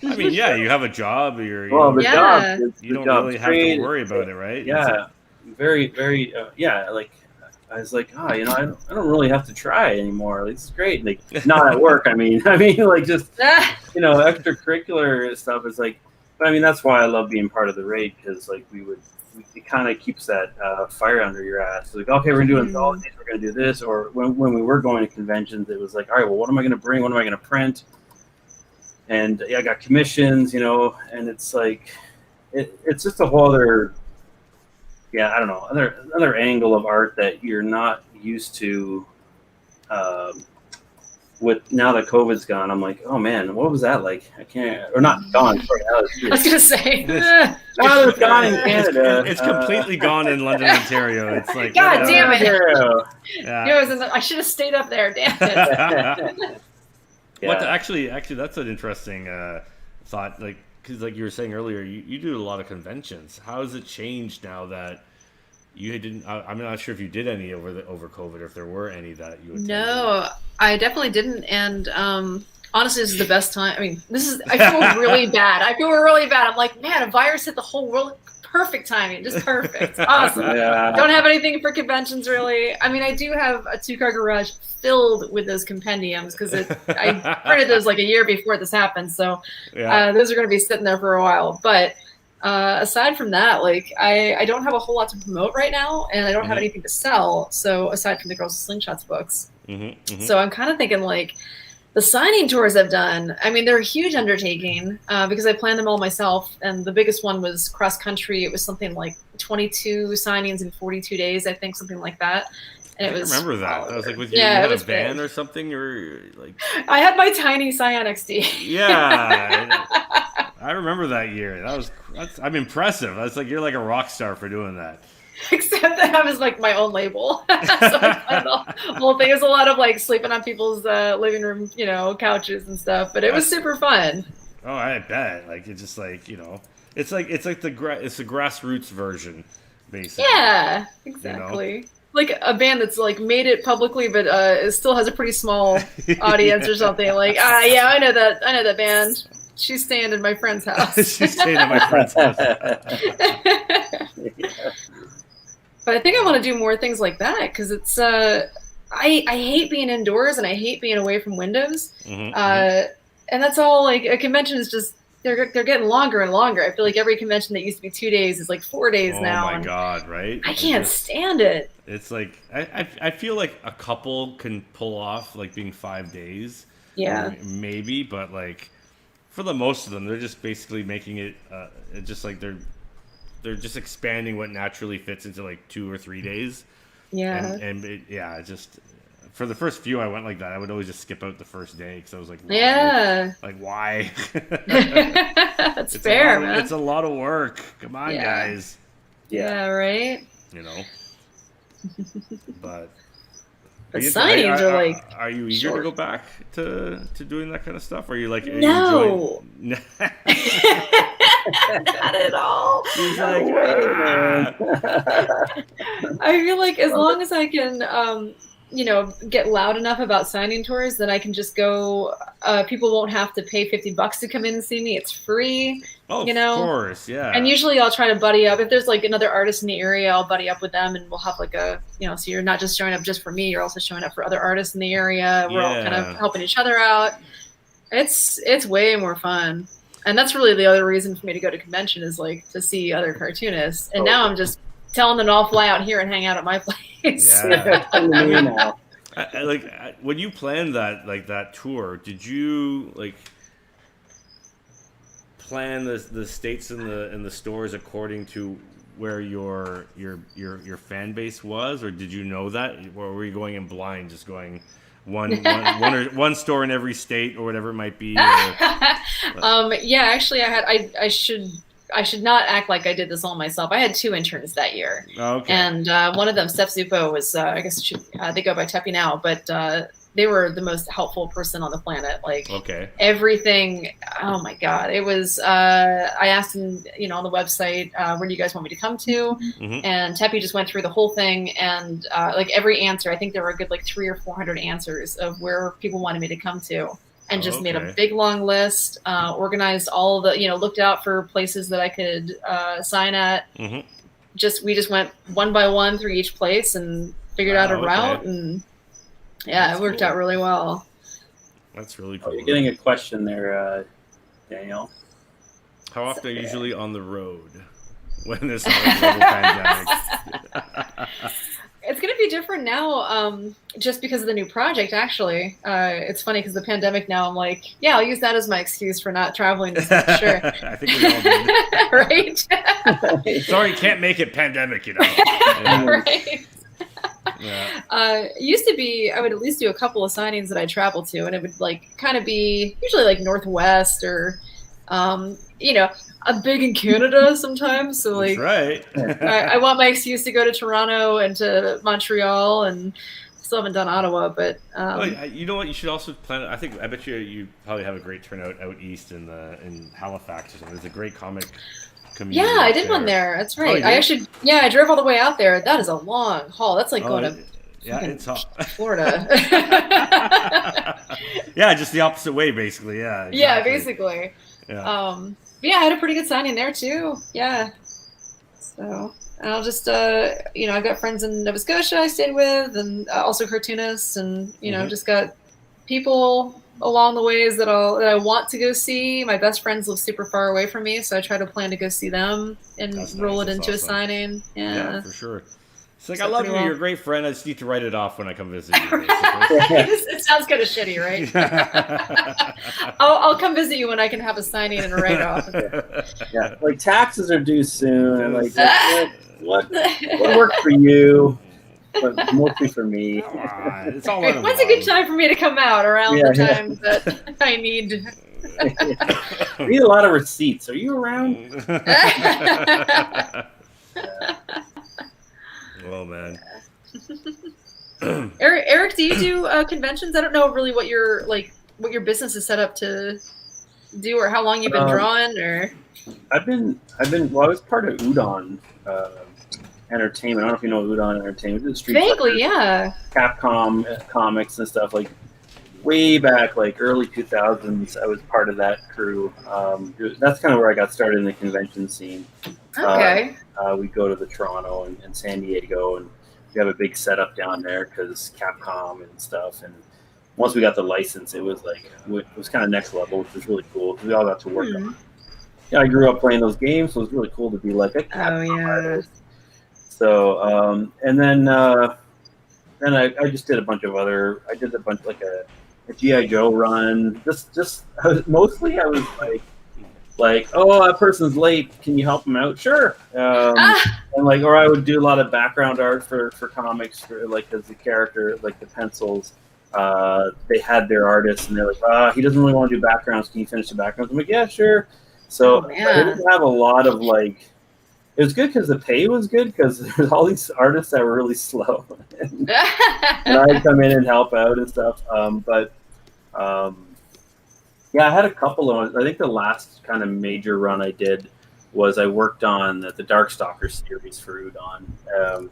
mean, yeah, you have a job. You don't really have to worry about it, right? Yeah, very, very. Like I was like, I don't really have to try anymore. Like, this is great. Like, not at work. I mean, like just extracurricular stuff is like. But I mean, that's why I love being part of the raid, because like it kind of keeps that fire under your ass. Like, okay, we're gonna do all these. We're gonna do this. Or when we were going to conventions, it was like, all right, well, what am I gonna bring? What am I gonna print? And I got commissions, and it's like, it's just a whole other, I don't know, another angle of art that you're not used to. With now that COVID's gone, I'm like, oh man, what was that like? I can't, or not gone. Sorry, I was gonna say, now it's gone in Canada. It's completely gone in London, Ontario. It's like, God damn it! Yeah. I should have stayed up there. Damn it. Yeah. Actually, that's an interesting thought. Like, because like you were saying earlier, you do a lot of conventions. How has it changed now that you didn't. I'm not sure if you did any over COVID, or if there were any that you attended. No, I definitely didn't. And honestly, this is the best time. I mean, I feel really bad. I'm like, man, a virus hit the whole world. Perfect timing, just perfect. Awesome. Yeah. Don't have anything for conventions really. I mean, I do have a 2-car garage filled with those compendiums because I printed those like a year before this happened. So those are going to be sitting there for a while. But aside from that, like I don't have a whole lot to promote right now, and I don't have anything to sell. So aside from the Girls With Slingshots books, so I'm kind of thinking like the signing tours I've done. I mean, they're a huge undertaking because I planned them all myself, and the biggest one was cross country. It was something like 22 signings in 42 days, I think, something like that. And I remember that. I was like, with you, yeah, you had a van or something, or like. I had my tiny Scion XD. Yeah. I remember that year. I'm impressive. That's like, you're like a rock star for doing that. Except that I was like my own label. So the whole thing is a lot of like sleeping on people's living room, couches and stuff. But it was super fun. Oh, I bet. Like, it's just like, it's like the grassroots version, basically. Yeah, exactly. Like a band that's like made it publicly, but it still has a pretty small audience or something. Like, yeah, I know that band. She's staying in my friend's house. She's staying in my friend's house. But I think I want to do more things like that because it's I hate being indoors and I hate being away from windows. And that's all. Like a convention is just they're getting longer and longer. I feel like every convention that used to be 2 days is like 4 days now. Oh my god! Right? I can't stand it. It's like I feel like a couple can pull off like being 5 days. Yeah. Maybe, but like for the most of them, they're just basically making it just like they're just expanding what naturally fits into like 2 or 3 days. Yeah. And just for the first few I went like that. I would always just skip out the first day because I was like, why? Yeah. Like, why? That's fair, man. It's a lot of work. Come on, guys. Yeah, right? But the signings are like. Are you eager to go back to doing that kind of stuff? Or are you like no? Not at all. He's like, I feel like as long as I can, get loud enough about signing tours, then I can just go. People won't have to pay $50 to come in and see me. It's free. Oh, of course, yeah. And usually I'll try to buddy up. If there's like another artist in the area, I'll buddy up with them and we'll have like so you're not just showing up just for me, you're also showing up for other artists in the area. We're all kind of helping each other out. It's way more fun. And that's really the other reason for me to go to convention is like to see other cartoonists. And now I'm just telling them to all fly out here and hang out at my place. Yeah. When you planned that tour, did you like plan the states and the stores according to where your fan base was, or did you know that, or were you going in blind, just going one store in every state or whatever it might be? Actually, I should not act like I did this all myself. I had 2 interns that year. Okay. And one of them, Steph Zupo, was I guess they go by Teppy now, but they were the most helpful person on the planet. Like everything. Oh my God. It was, I asked him, on the website, where do you guys want me to come to? And Teppy just went through the whole thing. And like every answer, I think there were a good like 300 or 400 answers of where people wanted me to come to. And just made a big long list, organized all the, looked out for places that I could sign at. We just went one by one through each place and figured out a route. And it worked out really well. That's really cool. You're getting a question there, Danielle. How often are you usually on the road when there's a global pandemic? It's going to be different now just because of the new project, actually. It's funny because the pandemic now, I'm like, I'll use that as my excuse for not traveling. Sure. I think we all did. Right? Sorry, can't make it pandemic, Right. Yeah. It used to be, I would at least do a couple of signings that I travel to, and it would like kind of be usually like Northwest or, I'm big in Canada sometimes, so like, that's right. I want my excuse to go to Toronto and to Montreal, and still haven't done Ottawa, but you know what? You should also plan. I bet you probably have a great turnout out east in Halifax or something. There's a great comic community. Yeah, I did one there. That's right. Oh, I drove all the way out there. That is a long haul. That's like going to it's Florida. Yeah, just the opposite way, basically. Yeah. Exactly. Yeah, basically. Yeah. I had a pretty good signing there too. Yeah. So, and I'll just, I've got friends in Nova Scotia I stayed with, and also cartoonists, and just got people along the ways that I want to go see. My best friends live super far away from me, so I try to plan to go see them and roll it into a signing. Yeah, for sure. It's like, I love you. You're a great friend. I just need to write it off when I come visit you. It sounds kind of shitty, right? I'll come visit you when I can have a signing and a write-off. Yeah, like taxes are due soon. Like what worked for you, but mostly for me. It's all When's a good time for me to come out around the time that I need? I need a lot of receipts. Are you around? Well, man. Eric, do you do conventions? I don't know really what your business is set up to do, or how long you've been drawing, or. I was part of Udon Entertainment. I don't know if you know Udon Entertainment. It's Vaguely, yeah. Capcom comics and stuff, like way back, like early 2000s. I was part of that crew. That's kind of where I got started in the convention scene. Okay. We go to the Toronto and San Diego, and we have a big setup down there because Capcom and stuff. And once we got the license, it was kind of next level, which was really cool. We all got to work on it. Yeah, I grew up playing those games, so it was really cool to be like a Capcom artist. So, and then I just did a bunch of like a G.I. Joe run. Mostly I was like, oh, that person's late. Can you help them out? Sure. And or I would do a lot of background art for comics, as the character, like the pencils. They had their artists, and they're like, he doesn't really want to do backgrounds. Can you finish the backgrounds? I'm like, yeah, sure. So I didn't have a lot of it was good because the pay was good because there's all these artists that were really slow, and I'd come in and help out and stuff. I had a couple of. I think the last kind of major run I did was I worked on the Darkstalker series for Udon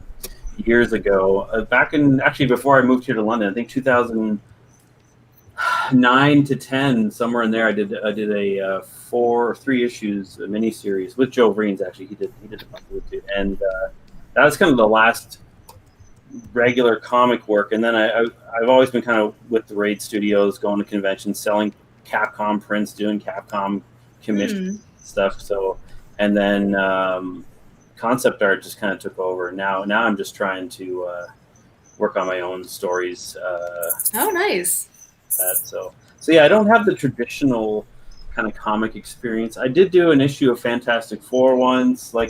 years ago. Before I moved here to London, I think 2009 to 10, somewhere in there. I did a 4 or 3 issues miniseries with Joe Vreens. Actually, he did a bunch of it too, and that was kind of the last regular comic work. And then I've always been kind of with the Raid Studios, going to conventions, selling Capcom prints, doing Capcom commission stuff. So, and then concept art just kind of took over. Now I'm just trying to work on my own stories. Oh, nice. So yeah, I don't have the traditional kind of comic experience. I did do an issue of Fantastic Four once. I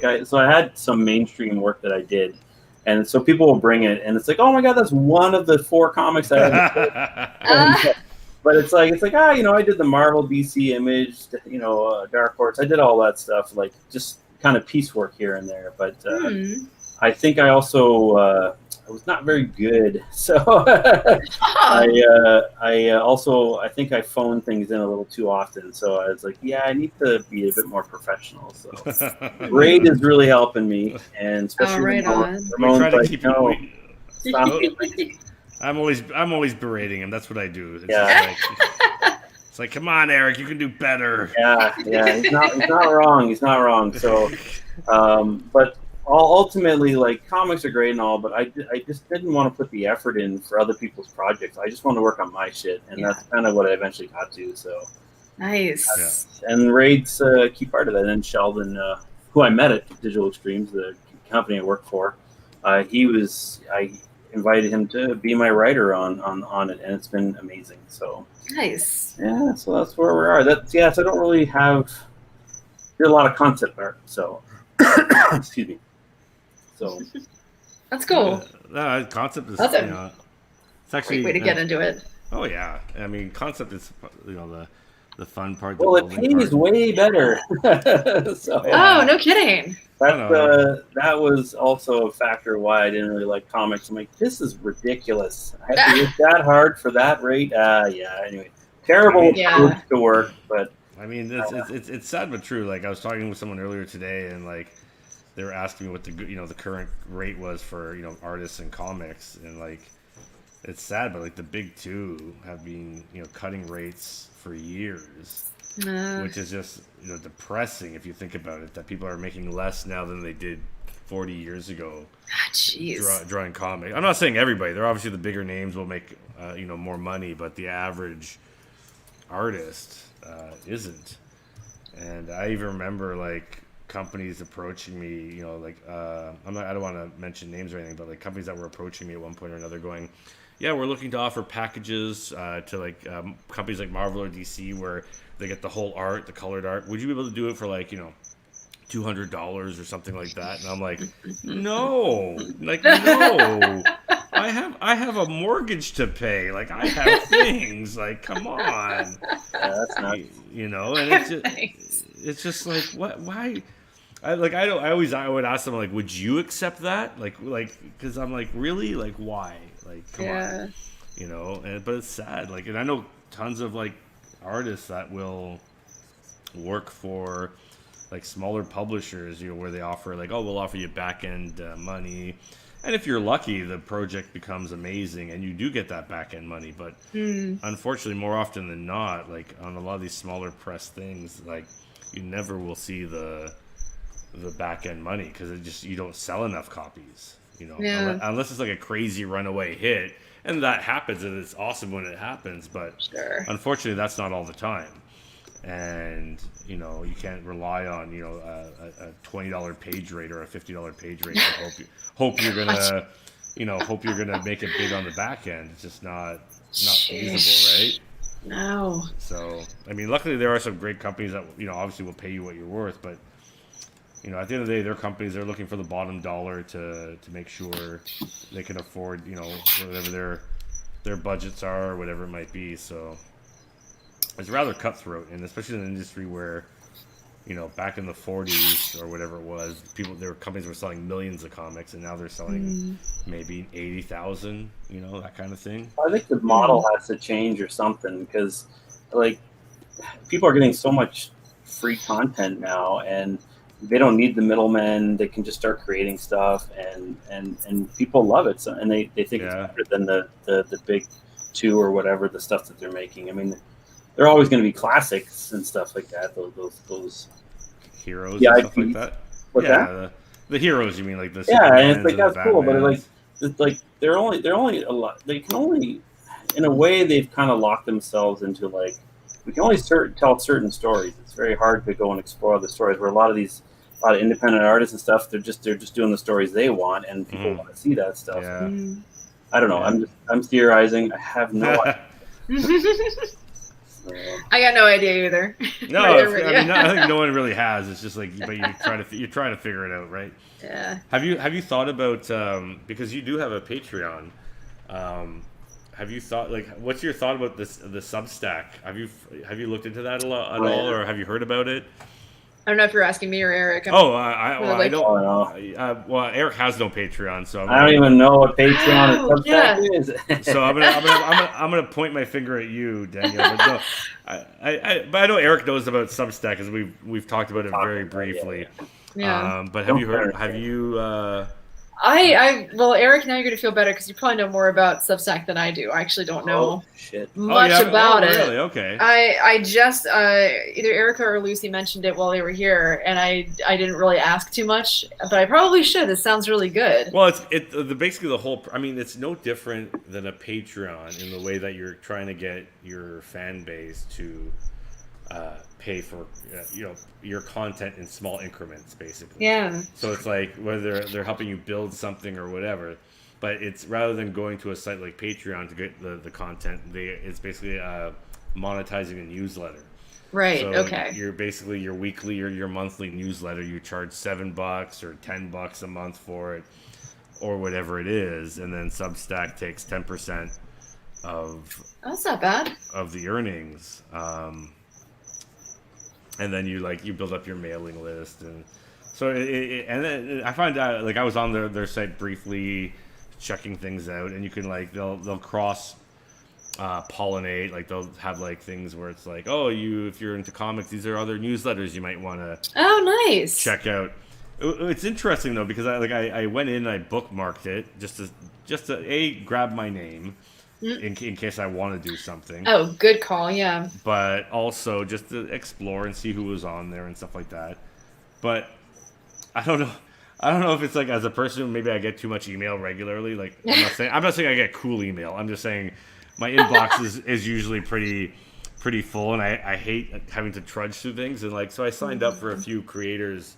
had some mainstream work that I did, and so people will bring it, and it's like, oh my god, that's one of the 4 comics I had. But it's like I did the Marvel, DC, Image, Dark Horse. I did all that stuff, just kind of piecework here and there. But I think I also I was not very good, so I think I phoned things in a little too often. So I was like, yeah, I need to be a bit more professional. So Raid is really helping me, and especially Ramon's I'm always berating him. That's what I do. It's like, come on, Eric, you can do better. Yeah, he's not wrong. He's not wrong. So, but ultimately, comics are great and all, but I just didn't want to put the effort in for other people's projects. I just want to work on my shit, and that's kind of what I eventually got to. So nice. And Raid's a key part of that. And Sheldon, who I met at Digital Extremes, the company I work for, I invited him to be my writer on it, and it's been amazing. So nice. Yeah, so that's where we are. So I don't really did a lot of concept art. So excuse me. So that's cool. Concept is it's actually great way to get into it. Oh yeah, I mean, concept is the fun part. Well, it pays way better. So, oh, no kidding. That was also a factor why I didn't really like comics. I'm like, this is ridiculous. I have to work that hard for that rate. Anyway, terrible to work, but I mean, it's sad but true. Like I was talking with someone earlier today, and like they were asking me what the current rate was for artists and comics, and like it's sad, but like the big two have been cutting rates for years, which is just depressing if you think about it. That people are making less now than they did 40 years ago. Drawing comics. I'm not saying everybody. They're obviously the bigger names will make more money, but the average artist isn't. And I even remember like companies approaching me, I don't want to mention names or anything, but like companies that were approaching me at one point or another going, yeah, we're looking to offer packages to like companies like Marvel or DC where they get the whole art, the colored art. Would you be able to do it for like $200 or something like that? And I'm like, no. I have a mortgage to pay. Like I have things. Like come on. Yeah, that's not. And it's just like what? Why? I would ask them like, would you accept that? Like because I'm like, really? Like why? Like come on. But it's sad. Like, and I know tons of like artists that will work for like smaller publishers, where they offer like, oh, we'll offer you back end money, and if you're lucky, the project becomes amazing and you do get that back end money. But unfortunately, more often than not, like on a lot of these smaller press things, like you never will see the back end money because you don't sell enough copies, unless it's like a crazy runaway hit, and that happens and it's awesome when it happens. But unfortunately, that's not all the time. And you can't rely on a $20 page rate or a $50 page rate and hope you're gonna make it big on the back end. It's just not feasible, right? No. So I mean, luckily there are some great companies that obviously will pay you what you're worth, but at the end of the day, their companies, they're looking for the bottom dollar to make sure they can afford whatever their budgets are or whatever it might be. So it's rather cutthroat, and especially in an industry where, back in the 40s or whatever it was, companies were selling millions of comics, and now they're selling maybe 80,000, that kind of thing. I think the model has to change or something because, like, people are getting so much free content now, and they don't need the middlemen. They can just start creating stuff, and people love it. So, and they think it's better than the big two or whatever the stuff that they're making. I mean, they're always going to be classics and stuff like that. Those heroes and stuff like that. What's that? The heroes, you mean like the and it's like that's cool, but it's like they're only a lot. They can only, in a way, they've kind of locked themselves into like we can only tell certain stories. It's very hard to go and explore other stories. Where a lot of independent artists and stuff, they're just doing the stories they want, and people want to see that stuff. Yeah. I don't know. I'm theorizing. I have no idea. I got no idea either. No, I think no one really has. It's just like, but you're trying to figure it out, right? Yeah. Have you thought about because you do have a Patreon? Have you thought what's your thought about the Substack? Have you looked into that at all, or have you heard about it? I don't know if you're asking me or Eric. I don't. Well, Eric has no Patreon, so I don't even know what Patreon or Substack is. So I'm gonna point my finger at you, Danielle. But no, but I know Eric knows about Substack because we've talked about it very briefly. Yeah. But have you heard? Have you? Well, Eric, now you're gonna feel better because you probably know more about Substack than I do. I actually don't know much about it. Really? Okay. I just either Erica or Lucy mentioned it while they were here, and I didn't really ask too much, but I probably should. It sounds really good. Well, basically the whole. I mean, it's no different than a Patreon in the way that you're trying to get your fan base to pay for your content in small increments, basically. Yeah. So it's like whether they're helping you build something or whatever, but it's rather than going to a site like Patreon to get the content, it's basically monetizing a newsletter. Right. So okay. You're basically your weekly or your monthly newsletter. You charge $7 or $10 a month for it, or whatever it is, and then Substack takes 10% of. That's not bad. Of the earnings. And then you build up your mailing list, and so and then I find out I was on their site briefly checking things out, and you can they'll cross pollinate. Like they'll have like things where it's like, oh, if you're into comics, these are other newsletters you might want to nice check out. It's interesting though because I went in and I bookmarked it just to grab my name in case I want to do something. Oh, good call, yeah. But also just to explore and see who was on there and stuff like that. But I don't know if it's like as a person maybe I get too much email regularly. Like I'm not saying I get cool email. I'm just saying my inbox is usually pretty full, and I hate having to trudge through things. And like so I signed up for a few creators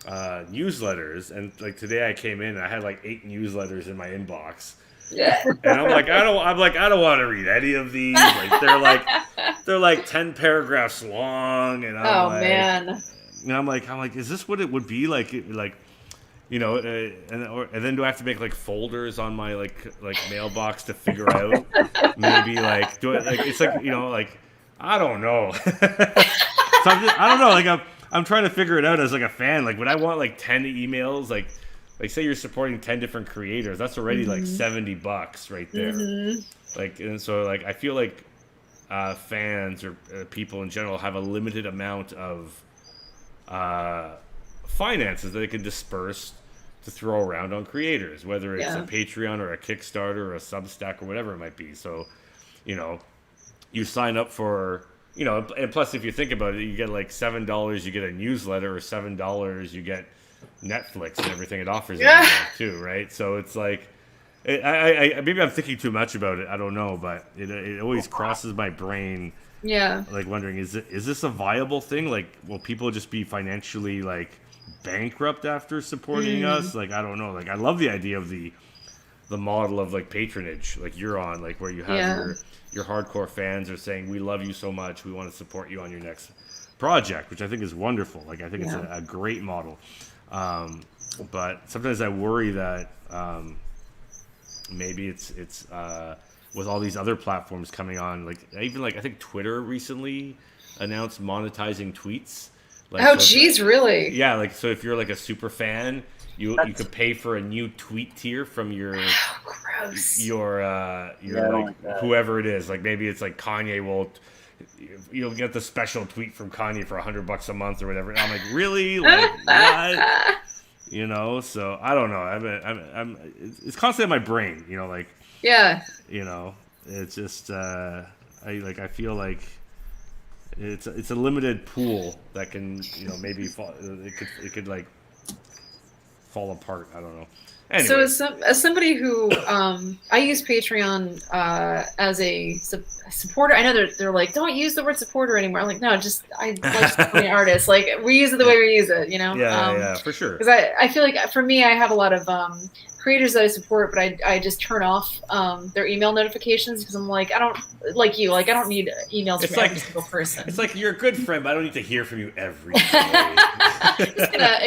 newsletters, and like today I came in and I had like 8 newsletters in my inbox. Yeah. And I'm like I don't want to read any of these. Like they're like 10 paragraphs long, and Oh, I'm like is this what it would be like you know, and then do I have to make like folders on my like mailbox to figure out maybe like do it like it's like, you know, like I don't know. So I don't know, like I'm trying to figure it out as like a fan. Like would I want like 10 emails, like say you're supporting 10 different creators, that's already like $70 right there. Like, and so like I feel like fans or people in general have a limited amount of finances that they can disperse to throw around on creators, whether it's a Patreon or a Kickstarter or a Substack or whatever it might be. So, you know, you sign up for, you know, and plus if you think about it, you get like $7, you get a newsletter, or $7, you get Netflix and everything it offers too, right? So it's like, I maybe I'm thinking too much about it. I don't know, but it always crosses my brain. Yeah. Like wondering, is this a viable thing? Like, will people just be financially like bankrupt after supporting us? Like, I don't know. Like, I love the idea of the model of like patronage, like you're on, like where you have your hardcore fans are saying, we love you so much, we want to support you on your next project, which I think is wonderful. Like, I think it's a great model. But sometimes I worry that maybe it's with all these other platforms coming on, like even like I think Twitter recently announced monetizing tweets. Like, oh, geez, really? Yeah, like so if you're like a super fan, you could pay for a new tweet tier from your like whoever it is. Like maybe it's like Kanye will. You'll get the special tweet from Kanye for $100 a month or whatever. And I'm like, really? Like what? You know? So I don't know. I'm it's constantly in my brain. You know, like you know, it's just I feel like it's a limited pool that can, you know, maybe it could like fall apart. I don't know. Anyway. So as somebody who I use Patreon as a supporter, I know they're like, don't use the word supporter anymore. I'm like, no, just I like supporting artists. Like we use it the way we use it, you know? Yeah, for sure. Because I feel like for me, I have a lot of creators that I support, but I just turn off their email notifications because I'm like, I don't like you. Like I don't need emails from every single person. It's like you're a good friend, but I don't need to hear from you every day. Just gonna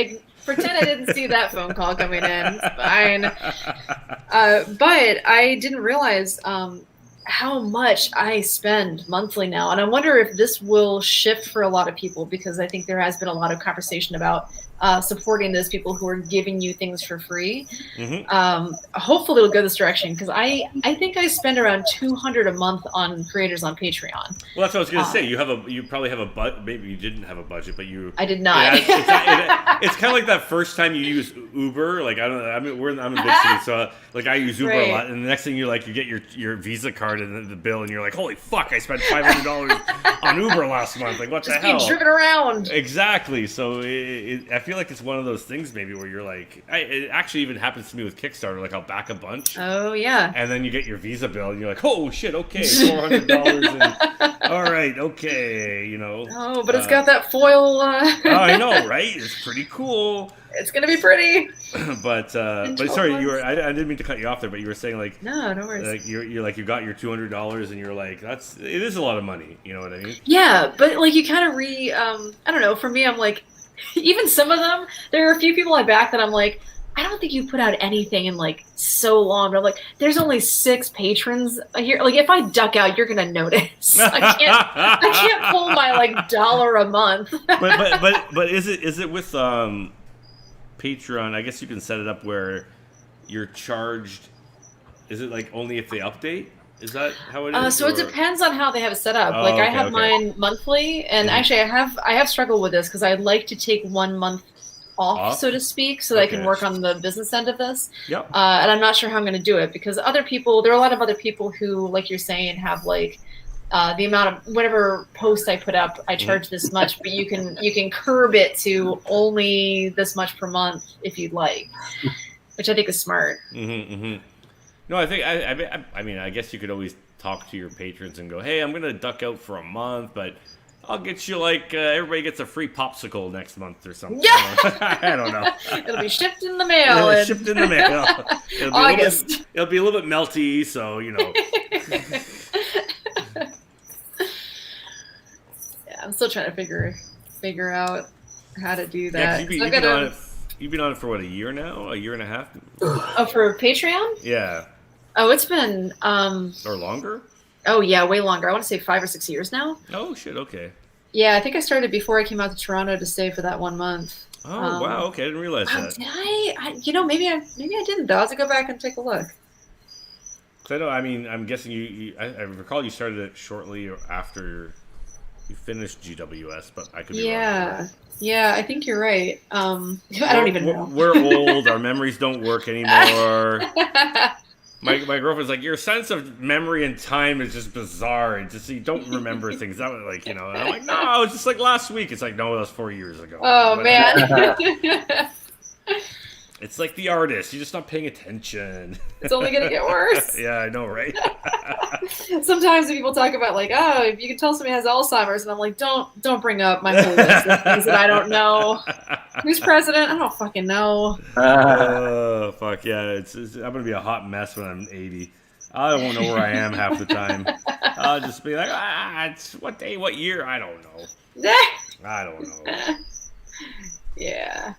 pretend I didn't see that phone call coming in. Fine. But I didn't realize how much I spend monthly now. And I wonder if this will shift for a lot of people, because I think there has been a lot of conversation about supporting those people who are giving you things for free. Hopefully it'll go this direction, because I think I spend around $200 a month on creators on Patreon. Well, that's what I was going to say. You probably have a budget. Maybe you didn't have a budget, but I did not. It's kind of like that first time you use Uber. Like I'm in big city, so like I use Uber a lot, and the next thing you get your Visa card and the bill, and you're like, holy fuck, I spent $500 on Uber last month. Like what the hell? Just being driven around. Exactly. So I feel like it's one of those things maybe where you're like, it actually even happens to me with Kickstarter. Like I'll back a bunch. Oh yeah. And then you get your Visa bill, and you're like, oh shit, okay, $400. All right, okay, you know. Oh, but it's got that foil. Oh, I know, right? It's pretty cool. It's gonna be pretty. but sorry, I didn't mean to cut you off there, but you were saying like, no worries. Like you're like, you got your $200, and you're like, it is a lot of money. You know what I mean? Yeah, but like you kind of I don't know. For me, I'm like, even some of them, there are a few people I back that I'm like, I don't think you put out anything in like so long. But I'm like, there's only 6 patrons here. Like if I duck out, you're gonna notice. I can't pull my like $1 a month. but is it with Patreon? I guess you can set it up where you're charged. Is it like only if they update? Is that how it is? So it depends on how they have it set up. Oh, like I okay, have okay. mine monthly, and actually I have struggled with this because I'd like to take 1 month off, so to speak, so that I can work on the business end of this. Yep. And I'm not sure how I'm going to do it because there are a lot of other people who, like you're saying, have like the amount of whatever post I put up, I charge this much, but you can curb it to only this much per month if you'd like, which I think is smart. No, I think I mean I guess you could always talk to your patrons and go, hey, I'm gonna duck out for a month, but I'll get you like everybody gets a free popsicle next month or something. Yeah. I don't know. It'll be shipped in the mail. Shipped in the mail. It'll be a little bit melty, so you know. Yeah, I'm still trying to figure out how to do that. Yeah, you've been on it for what, a year now? A year and a half? Oh, for Patreon? Yeah. Oh, it's been or longer? Oh yeah, way longer. I want to say 5 or 6 years now. Oh shit, okay. Yeah, I think I started before I came out to Toronto to stay for that 1 month. Oh wow, okay, I didn't realize that. Did I? You know, maybe I didn't. I'll have to go back and take a look. I know. I mean, I'm guessing I recall you started it shortly after you finished GWS, but I could be wrong. Yeah, I think you're right. I don't even know. We're old. Our memories don't work anymore. My girlfriend's like, your sense of memory and time is just bizarre. It's just you don't remember things. That was like, and I'm like, no, it was just like last week. It's like, no, that was 4 years ago. Oh man. It's like The Artist. You're just not paying attention. It's only gonna get worse. Yeah, I know, right? Sometimes people talk about like, oh, if you can tell somebody has Alzheimer's, and I'm like, don't bring up my whole list of things that I don't know. Who's president? I don't fucking know. Oh fuck yeah! I'm gonna be a hot mess when I'm 80. I won't know where I am half the time. I'll just be like, it's what day, what year? I don't know. I don't know. Yeah.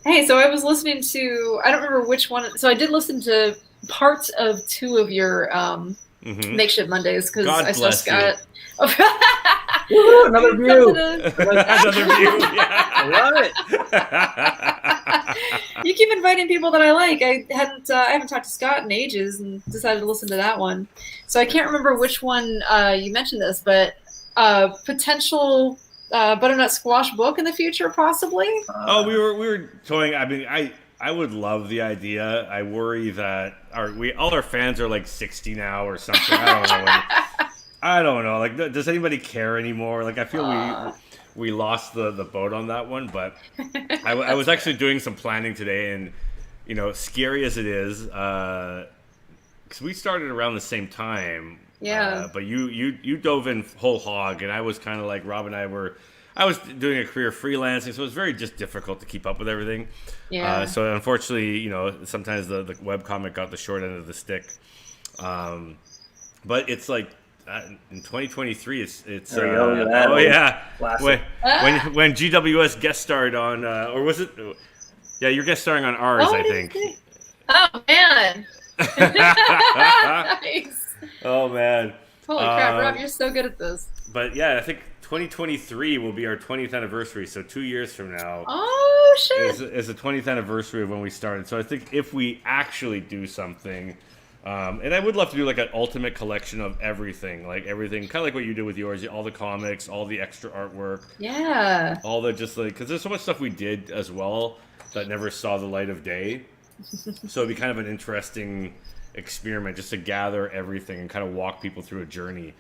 Hey, so I was listening to, I don't remember which one. So I did listen to parts of 2 of your Makeshift Mondays because I saw Scott. Woo, another view. Another view. Yeah. I love it. You keep inviting people that I like. I haven't talked to Scott in ages and decided to listen to that one. So I can't remember which one you mentioned this, but potential butternut squash book in the future, possibly. Oh, we were toying. I mean, I would love the idea. I worry that all our fans are like 60 now or something. I don't know. Like, does anybody care anymore? Like, I feel we lost the boat on that one. But I was actually doing some planning today, and you know, scary as it is, because we started around the same time. Yeah. But you dove in whole hog, and I was kind of like Rob and I was doing a career freelancing, so it was very just difficult to keep up with everything. Yeah. So unfortunately, you know, sometimes the webcomic got the short end of the stick. But it's like in 2023, it's oh yeah, when GWS guest starred on or was it? Yeah, you're guest starring on ours, I think. Oh man. Nice. Oh man. Holy crap, Rob, you're so good at this. But yeah, I think 2023 will be our 20th anniversary, so 2 years from now. Oh shit! Is the 20th anniversary of when we started. So I think if we actually do something, and I would love to do like an ultimate collection of everything, kind of like what you did with yours, all the comics, all the extra artwork. Yeah. All the just like, because there's so much stuff we did as well that never saw the light of day. So it'd be kind of an interesting experiment just to gather everything and kind of walk people through a journey.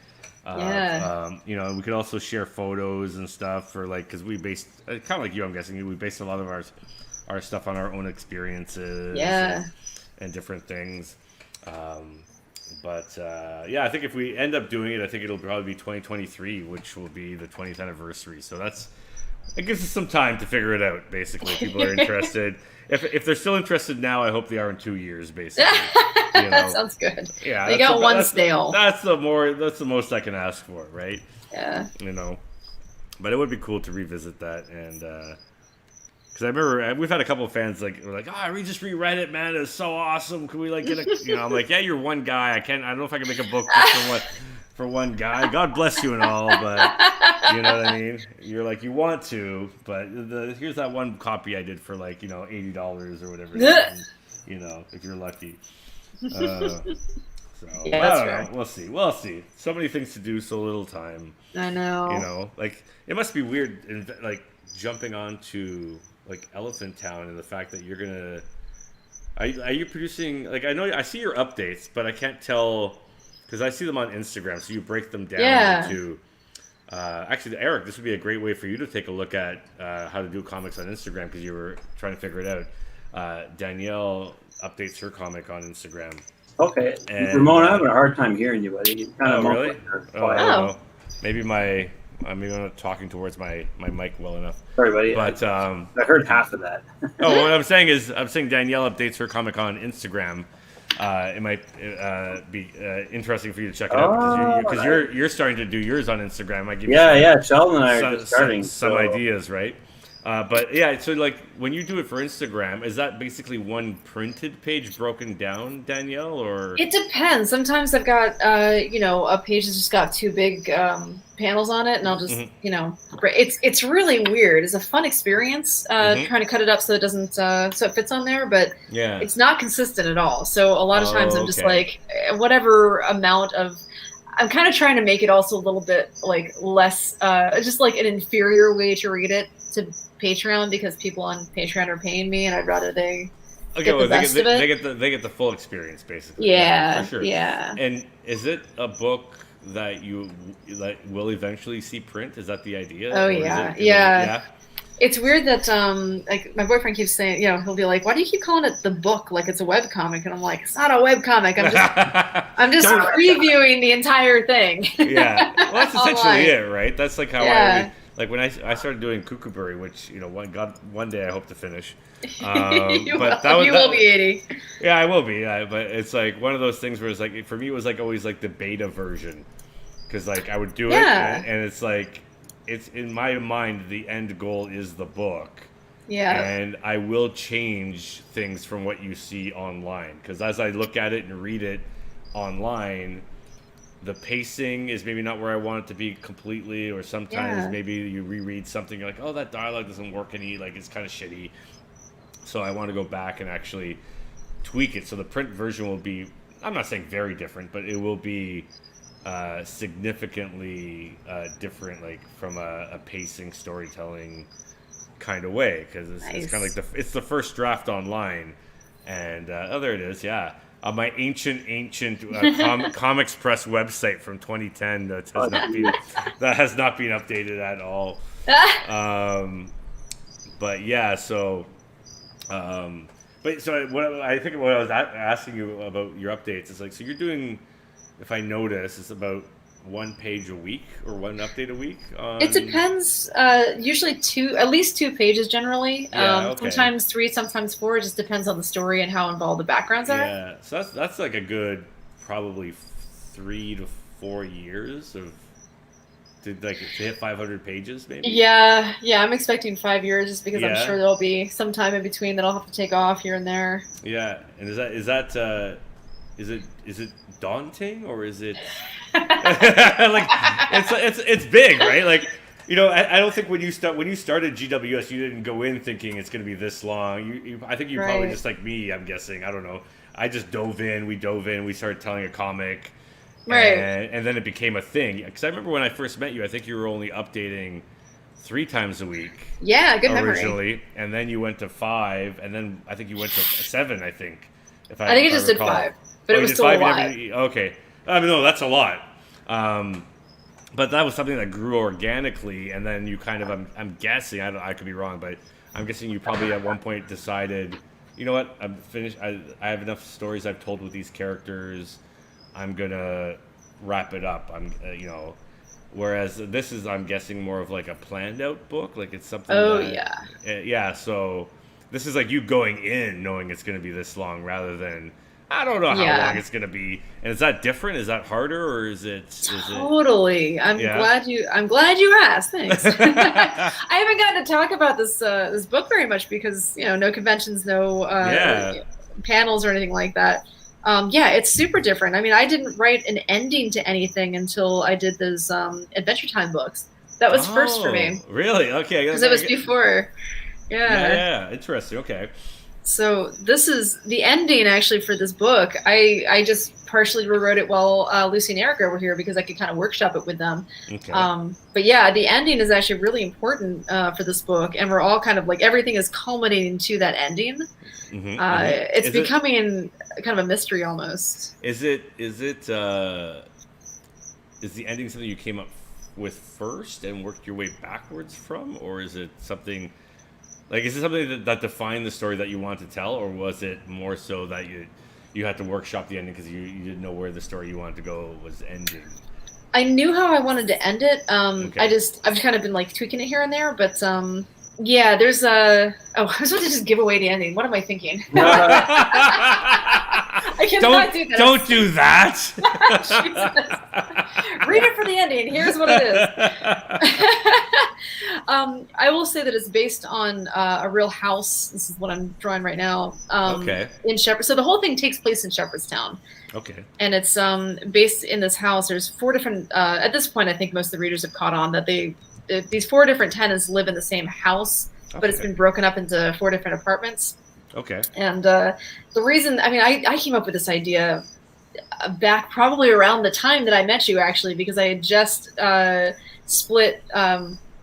You know, we could also share photos and stuff for like, because we based kind of like you, I'm guessing we based a lot of our stuff on our own experiences. Yeah. And different things. Yeah, I think if we end up doing it, I think it'll probably be 2023, which will be the 20th anniversary. So it gives us some time to figure it out. Basically, if people are interested. If they're still interested now, I hope they are in 2 years. Basically, you know? That sounds good. Yeah, they got one stale. That's the most I can ask for, right? Yeah. You know, but it would be cool to revisit that, and because I remember we've had a couple of fans like were like, oh, I just reread it, man, it's so awesome. Can we like get a? You know, I'm like, yeah, you're one guy. I don't know if I can make a book just for one guy. God bless you and all, but you know what I mean? You're like, you want to, but here's that one copy I did for like, you know, $80 or whatever. You know, if you're lucky. So So Yeah, I that's don't fair. know. We'll see. So many things to do, so little time. I know. You know, like it must be weird, like jumping onto like Elephant Town and the fact that you're gonna. Are you producing? Like I know I see your updates, but I can't tell because I see them on Instagram. So you break them down Yeah. into. Actually, Eric, this would be a great way for you to take a look at how to do comics on Instagram because you were trying to figure it out. Danielle updates her comic on Instagram. Okay. And, Ramon, I'm having a hard time hearing you, buddy. You're kind of really? muffled. Oh, I don't know. Maybe I'm not talking towards my mic well enough. Sorry, buddy. But I heard half of that. what I'm saying is Danielle updates her comic on Instagram. It might be interesting for you to check it out because you're starting to do yours on Instagram. I give you Sheldon and I are just starting some ideas, right? But yeah, so like when you do it for Instagram, is that basically one printed page broken down, Danielle, or? It depends. Sometimes I've got, a page that's just got two big panels on it, and I'll just, it's really weird. It's a fun experience trying to cut it up so it doesn't, so it fits on there, but it's not consistent at all. So a lot of times I'm just like, whatever amount of. I'm kind of trying to make it also a little bit like less, just like an inferior way to read it to Patreon because people on Patreon are paying me, and I'd rather they get the best of it. They get the full experience basically. Yeah, for sure. Yeah. And is it a book that you will eventually see print? Is that the idea? Oh yeah. It's weird that like my boyfriend keeps saying, he'll be like, "Why do you keep calling it the book like it's a web comic?" And I'm like, "It's not a web comic. I'm just previewing the entire thing." Yeah, well, that's essentially it, right? That's like how I like when I started doing Kookaburra, which one day I hope to finish. You but will be 80. Yeah, I will be. But it's like one of those things where it's like for me it was like always like the beta version because like I would do it and it's like. It's in my mind the end goal is the book. Yeah. And I will change things from what you see online because as I look at it and read it online, the pacing is maybe not where I want it to be completely, or sometimes maybe you reread something you're like, oh, that dialogue doesn't work any, like it's kind of shitty. So I want to go back and actually tweak it. So the print version will be, I'm not saying very different, but it will be significantly different, like from a pacing, storytelling kind of way, because it's kind of like it's the first draft online, and there it is, on my ancient Comics Press website from 2010 that has not been updated at all. But yeah, so. But so what I was asking you about your updates is like, so you're doing. If I notice, it's about one page a week or one update a week. It depends. Usually at least two pages generally. Sometimes 3, sometimes 4. It just depends on the story and how involved the backgrounds are. Yeah, so that's like a good probably 3 to 4 years of to hit 500 pages maybe. Yeah. I'm expecting 5 years just because I'm sure there'll be some time in between that I'll have to take off here and there. Yeah, and is it daunting or is it like it's big, right? Like I don't think when you started GWS you didn't go in thinking it's going to be this long. I think you probably just like me. I'm guessing. I don't know. I just dove in. We started telling a comic, right? And then it became a thing. Because I remember when I first met you, I think you were only updating 3 times a week. Yeah, good originally, memory. And then you went to 5, and then I think you went to 7. I think. I think it just did 5. But it was still a lot. Okay. I mean, no, that's a lot. But that was something that grew organically, and then you kind of, I'm guessing, I could be wrong, but I'm guessing you probably at one point decided, you know what, I'm finished. I have enough stories I've told with these characters. I'm going to wrap it up. Whereas this is, I'm guessing, more of like a planned out book. Like it's something. Oh, yeah. So this is like you going in knowing it's going to be this long rather than, I don't know how long it's going to be. And is that different? Is that harder, or is it? Totally. I'm glad you asked. Thanks. I haven't gotten to talk about this book very much because no conventions, no panels or anything like that. It's super different. I mean, I didn't write an ending to anything until I did those Adventure Time books. That was first for me. Really? Okay. Because it was before. Yeah. Interesting. Okay. So this is the ending actually for this book. I just partially rewrote it while Lucy and Eric were here because I could kind of workshop it with them. Okay. But yeah, the ending is actually really important for this book, and we're all kind of like everything is culminating to that ending. It's becoming kind of a mystery almost. Is the ending something you came up with first and worked your way backwards from, or is it something? Like, is it something that defined the story that you want to tell, or was it more so that you had to workshop the ending because you didn't know where the story you wanted to go was ending? I knew how I wanted to end it. Okay. I've kind of been like tweaking it here and there, but yeah, there's I was about to just give away the ending. What am I thinking? I cannot do that. Don't do that. Read it for the ending. Here's what it is. I will say that it's based on a real house. This is what I'm drawing right now. Okay. In Shepherd. So the whole thing takes place in Shepherdstown. Okay. And it's based in this house. There's 4 different. At this point, I think most of the readers have caught on that these 4 different tenants live in the same house, but it's been broken up into 4 different apartments. Okay. And the reason, I mean, I came up with this idea back probably around the time that I met you, actually, because I had just split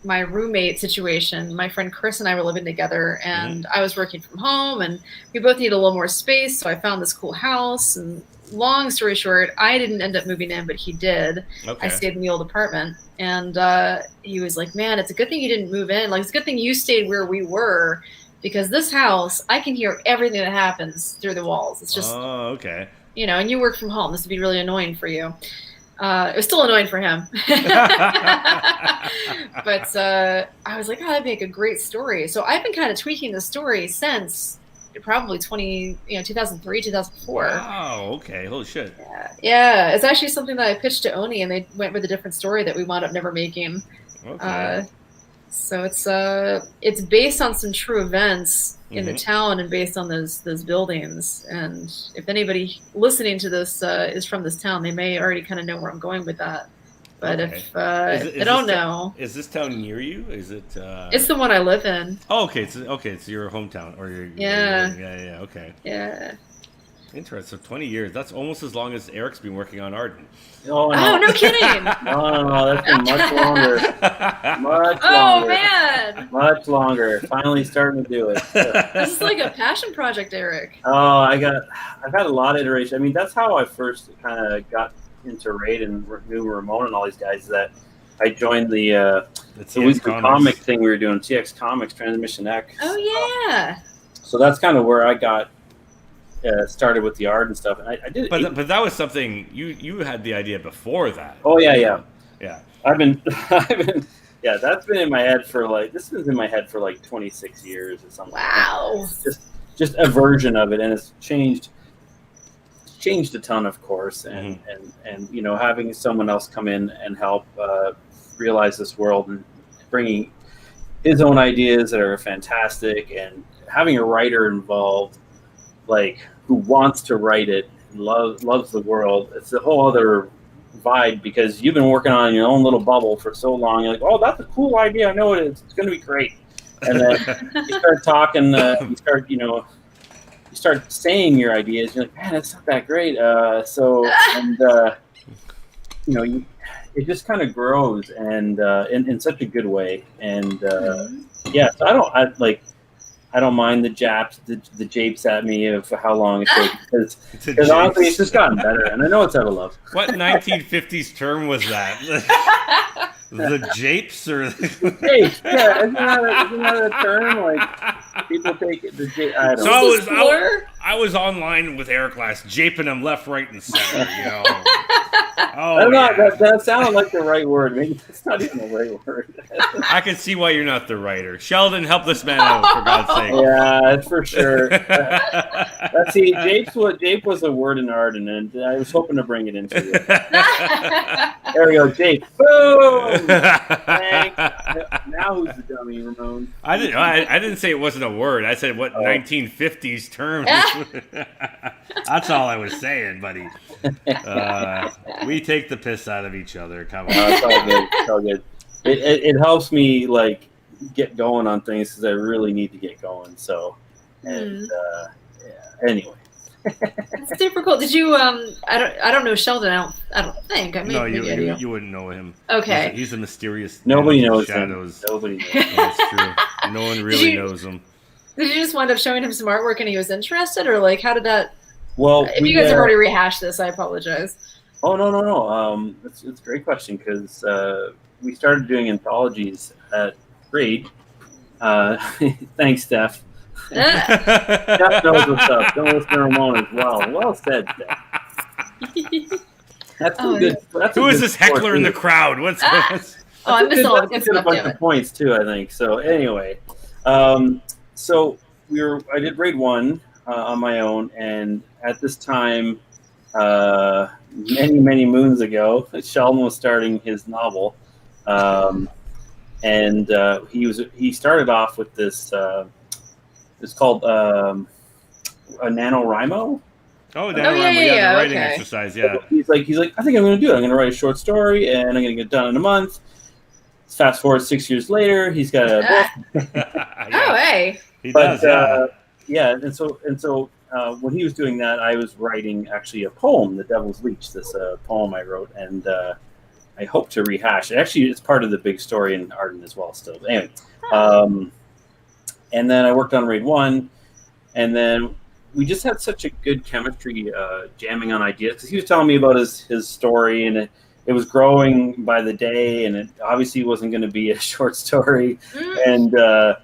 my roommate situation. My friend Chris and I were living together, and I was working from home, and we both needed a little more space, so I found this cool house. And long story short, I didn't end up moving in, but he did. Okay. I stayed in the old apartment, and he was like, man, it's a good thing you didn't move in. Like, it's a good thing you stayed where we were, because this house, I can hear everything that happens through the walls. It's just, okay. You know, and you work from home. This would be really annoying for you. It was still annoying for him. But I was like, oh, that'd make a great story. So I've been kind of tweaking the story since probably 2003, 2004. Wow, okay. Holy shit. Yeah, it's actually something that I pitched to Oni, and they went with a different story that we wound up never making. Okay. So it's based on some true events in the town and based on those buildings. And if anybody listening to this is from this town, they may already kind of know where I'm going with that. But if they don't know, is this town near you? Is it? It's the one I live in. Oh, okay. It's your hometown, or your yeah. Okay. Yeah. Interesting. So 20 years. That's almost as long as Eric's been working on Arden. Oh, no kidding. No, that's been much longer. Oh, man. Much longer. Finally starting to do it. This is like a passion project, Eric. Oh, I've had a lot of iteration. I mean, that's how I first kind of got into Raid and knew Ramon and all these guys. That I joined the weekly comic thing we were doing, TX Comics Transmission X. Oh, yeah. So that's kind of where I got started with the art and stuff, and I did. But that was something you had the idea before that. Oh yeah. I've been that's been in my head for like 26 years or something. Wow. Just a version of it, and it's changed a ton, of course, and you know, having someone else come in and help realize this world and bringing his own ideas that are fantastic, and having a writer involved, like, who wants to write it, loves the world. It's a whole other vibe, because you've been working on your own little bubble for so long. You're like, oh, that's a cool idea. I know it is. It's going to be great. And then you start talking. You start saying your ideas. You're like, man, that's not that great. You know, it just kind of grows, and in such a good way. And so I don't mind the japes at me of how long it takes, because honestly, it's just gotten better, and I know it's out of love. What 1950s term was that? The japes or japes? Yeah, isn't that a term? Like, people take it. I don't know. So I was online with Eric last, japing him left, right, and center. You know. That sounded like the right word. Maybe that's not even the right word. I can see why you're not the writer. Sheldon, help this man out, for God's sake. Yeah, that's for sure. Let's see, jape was a word in Arden, and I was hoping to bring it into it. There we go, jape. Boom! Thanks. Now who's the dummy, Ramon? I didn't say it wasn't a word. I said what 1950s term. That's all I was saying, buddy. We take the piss out of each other. Come on. It's all good. It helps me, like, get going on things, because I really need to get going. So And anyway. That's super cool. Did you? I don't know Sheldon. I don't think. I mean, No, you wouldn't know him. Okay. He's a mysterious. Nobody knows shadows. him. Nobody knows. That's true. No one really knows him. Did you just wind up showing him some artwork and he was interested, or like how did that? Well, if you guys have already rehashed this, I apologize. Oh no. It's a great question because we started doing anthologies at Grade. Thanks, Steph. Steph knows what's up. Don't listen to Ramon as well. Well said, Steph. That's good. Who is this heckler in the crowd? What's I missed all the good stuff. A bunch of points too, I think. So anyway, so I did Raid 1 on my own, and at this time, many moons ago, Sheldon was starting his novel, and he started off with this. It's called a NaNoWriMo. Oh, NaNoWriMo, the writing exercise, yeah. So he's like, I think I'm going to do it. I'm going to write a short story, and I'm going to get it done in a month. Fast forward 6 years later, he's got a book. Oh, hey. He does, yeah. And so when he was doing that, I was writing actually a poem, The Devil's Leech, this poem I wrote, and I hope to rehash it. Actually, it's part of the big story in Arden as well still. But anyway, and then I worked on Raid 1, and then we just had such a good chemistry jamming on ideas, because he was telling me about his story, and it was growing by the day, and it obviously wasn't going to be a short story. And I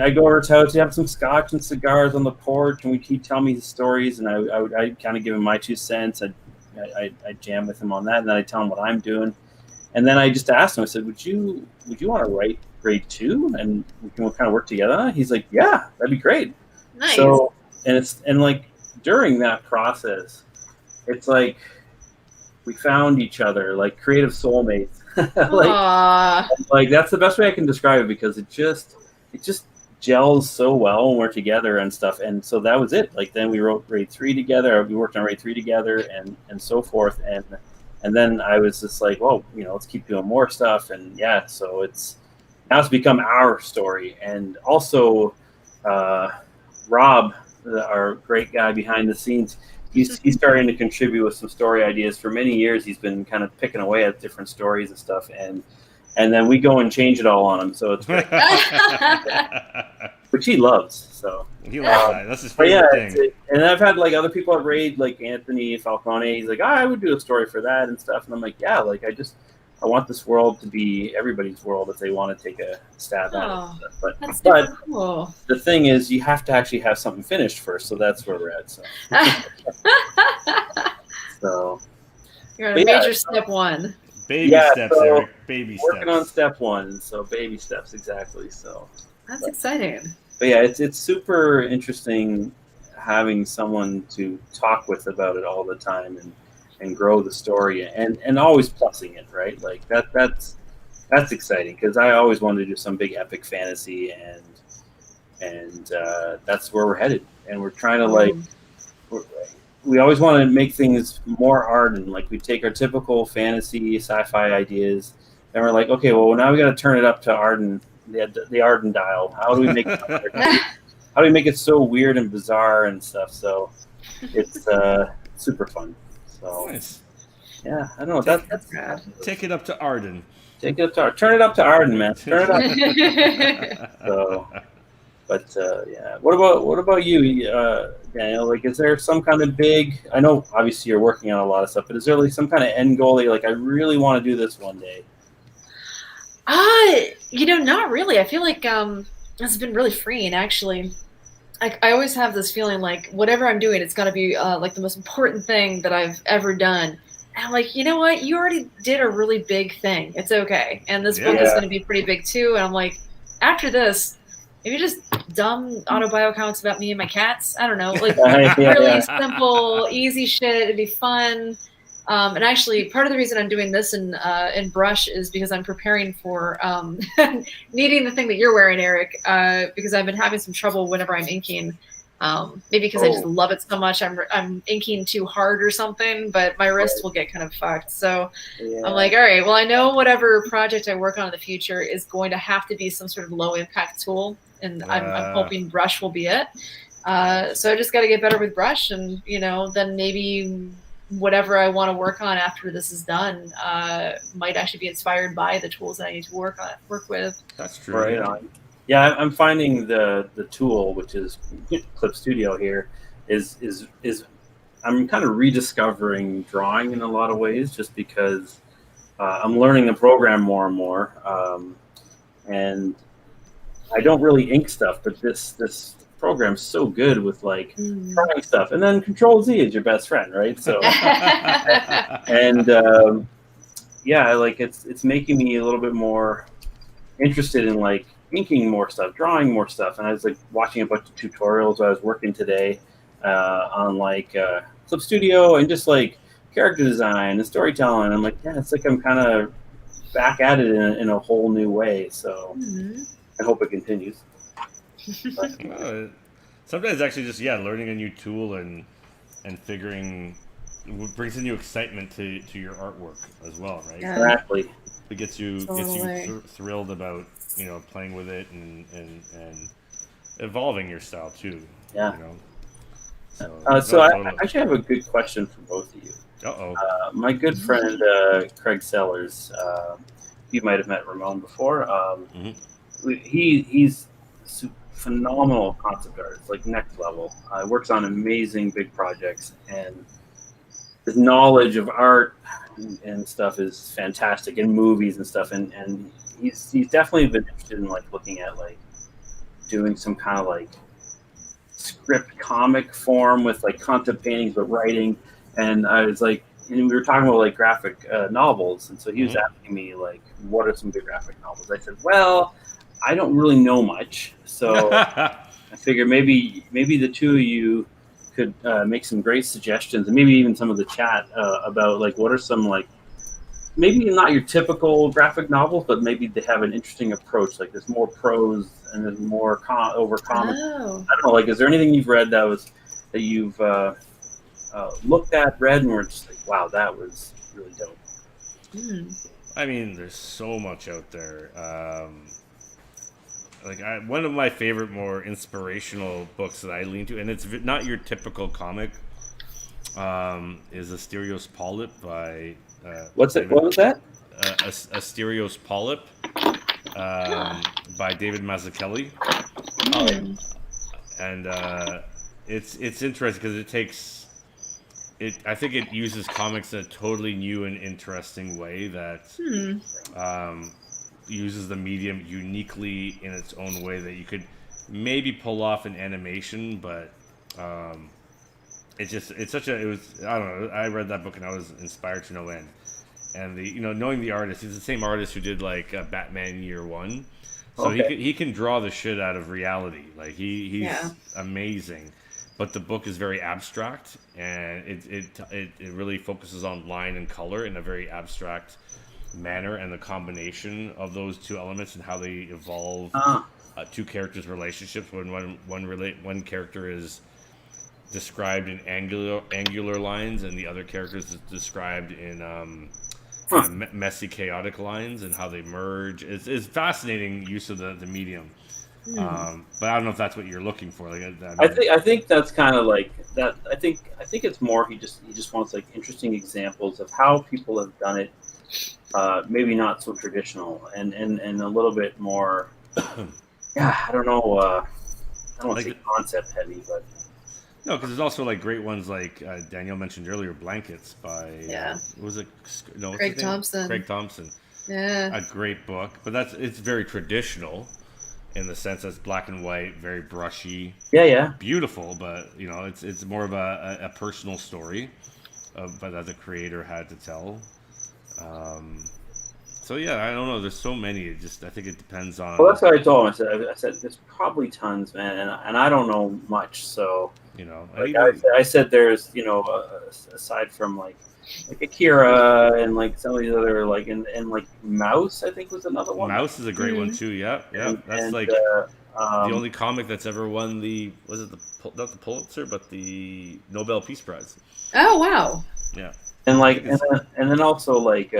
go over to his house, we have some scotch and cigars on the porch, and he'd tell me his stories, and I'd kind of give him my 2 cents. I'd jam with him on that, and then I'd tell him what I'm doing. And then I just asked him, I said, would you want to write Grade 2 and we can kind of work together? He's like, yeah, that'd be great. Nice. So and like during that process, it's like we found each other like creative soulmates. like that's the best way I can describe it, because it just gels so well when we're together and stuff. And so that was it. Like then we wrote Raid 3 together, we worked on Raid 3 together, and so forth, and then I was just like, well, let's keep doing more stuff. And yeah, so now it's become our story. And also Rob, our great guy behind the scenes, he's starting to contribute with some story ideas. For many years he's been kind of picking away at different stories and stuff, and then we go and change it all on him, so it's great. Which he loves. So he loves that. That's his favorite thing. And I've had like other people at Raid, like Anthony Falcone, he's like, I would do a story for that and stuff, and I'm like, yeah, like I want this world to be everybody's world if they want to take a stab at it. But cool. The thing is, you have to actually have something finished first, so that's where we're at. So, you're on major step 1. Baby steps, Eric. Baby steps. Working on step 1, so baby steps, exactly. So that's exciting. But yeah, it's super interesting having someone to talk with about it all the time and grow the story and always plussing it, right? Like that's exciting, because I always wanted to do some big epic fantasy, and that's where we're headed. And we're trying to we always want to make things more Arden. Like we take our typical fantasy sci-fi ideas, and we're like, okay, well now we got to turn it up to Arden, the Arden dial. How do we make it so weird and bizarre and stuff? So it's super fun. So nice. Yeah, I don't know. That's rad. Take it up to Arden. Take it up to turn it up to Arden, man. Turn it up. So, but yeah. What about you, Danielle? Like, is there some kind of big? I know obviously you're working on a lot of stuff, but is there like some kind of end goal that you're like, I really want to do this one day? Not really. I feel like it's been really freeing, actually. I always have this feeling like whatever I'm doing, it's got to be like the most important thing that I've ever done. And I'm like, you know what? You already did a really big thing. It's okay. And this book is going to be pretty big too. And I'm like, after this, maybe just dumb autobio accounts about me and my cats. I don't know, like really simple, easy shit. It'd be fun. And actually, part of the reason I'm doing this in brush is because I'm preparing for needing the thing that you're wearing, Eric, because I've been having some trouble whenever I'm inking. Maybe because I just love it so much. I'm inking too hard or something, but my wrist will get kind of fucked. So I'm like, all right, well, I know whatever project I work on in the future is going to have to be some sort of low impact tool. and I'm hoping brush will be it. So I just got to get better with brush, and then maybe whatever I want to work on after this is done might actually be inspired by the tools that I need to work with. That's true. Right on. Yeah, I'm finding the tool, which is Clip Studio here, is I'm kind of rediscovering drawing in a lot of ways, just because I'm learning the program more and more, and I don't really ink stuff, but this program's so good with like trying stuff, and then Control Z is your best friend, right? So, and yeah, like it's making me a little bit more interested in like inking more stuff, drawing more stuff, and I was like watching a bunch of tutorials while I was working today on like Clip Studio and just like character design and storytelling. I'm like, yeah, it's like I'm kind of back at it in a whole new way. So I hope it continues. Sometimes actually just learning a new tool and figuring brings a new excitement to your artwork as well, right? Yeah. Exactly. It gets you thrilled about playing with it and evolving your style too. Yeah. So I actually have a good question for both of you. My good friend Craig Sellers, you might have met Ramon before. He's phenomenal concept artist, like next level. Works on amazing big projects, and his knowledge of art and stuff is fantastic, and movies and stuff. And he's definitely been interested in like looking at like doing some kind of like script comic form with like concept paintings but writing. And I was like, and we were talking about like graphic novels, and so he was asking me like, what are some good graphic novels? I said, well, I don't really know much, so I figured maybe the two of you could make some great suggestions, and maybe even some of the chat about like what are some like maybe not your typical graphic novels, but maybe they have an interesting approach. Like there's more prose and there's more over comics. Oh. I don't know. Like, is there anything you've read that you've looked at, read, and were just like, wow, that was really dope? I mean, there's so much out there. One of my favorite, more inspirational books that I lean to, and it's not your typical comic, is Asterios Polyp by. What was that? Asterios Polyp by David Mazzucchelli. And it's interesting because it takes it. I think it uses comics in a totally new and interesting way that uses the medium uniquely in its own way that you could maybe pull off an animation, but I don't know. I read that book and I was inspired to no end. And knowing the artist, he's the same artist who did like Batman Year One, so he can draw the shit out of reality. Like he's amazing, but the book is very abstract, and it really focuses on line and color in a very abstract manner, and the combination of those two elements and how they evolve two characters' relationships when one character is described in angular lines and the other characters is described in messy, chaotic lines, and how they merge. It's fascinating use of the medium. But I don't know if that's what you're looking for. Like, I think that's kind of like that. I think it's more he just wants like interesting examples of how people have done it. Maybe not so traditional and a little bit more. I don't know. I don't want to say concept heavy, but. No, because there's also like great ones like Danielle mentioned earlier, Blankets by what was it? No, Craig Thompson. Craig Thompson. Yeah, a great book, but it's very traditional in the sense that it's black and white, very brushy. Yeah. Beautiful, but it's more of a personal story, but that the creator had to tell. So I don't know. There's so many. I think it depends on. Well, that's what I told him. I said there's probably tons, man, and I don't know much. So I said there's aside from like Akira and like some of these other like and like Mouse, I think was another one. Mouse is a great one too. Yeah. That's the only comic that's ever won not the Pulitzer, but the Nobel Peace Prize. Oh wow. Yeah. And like and then also like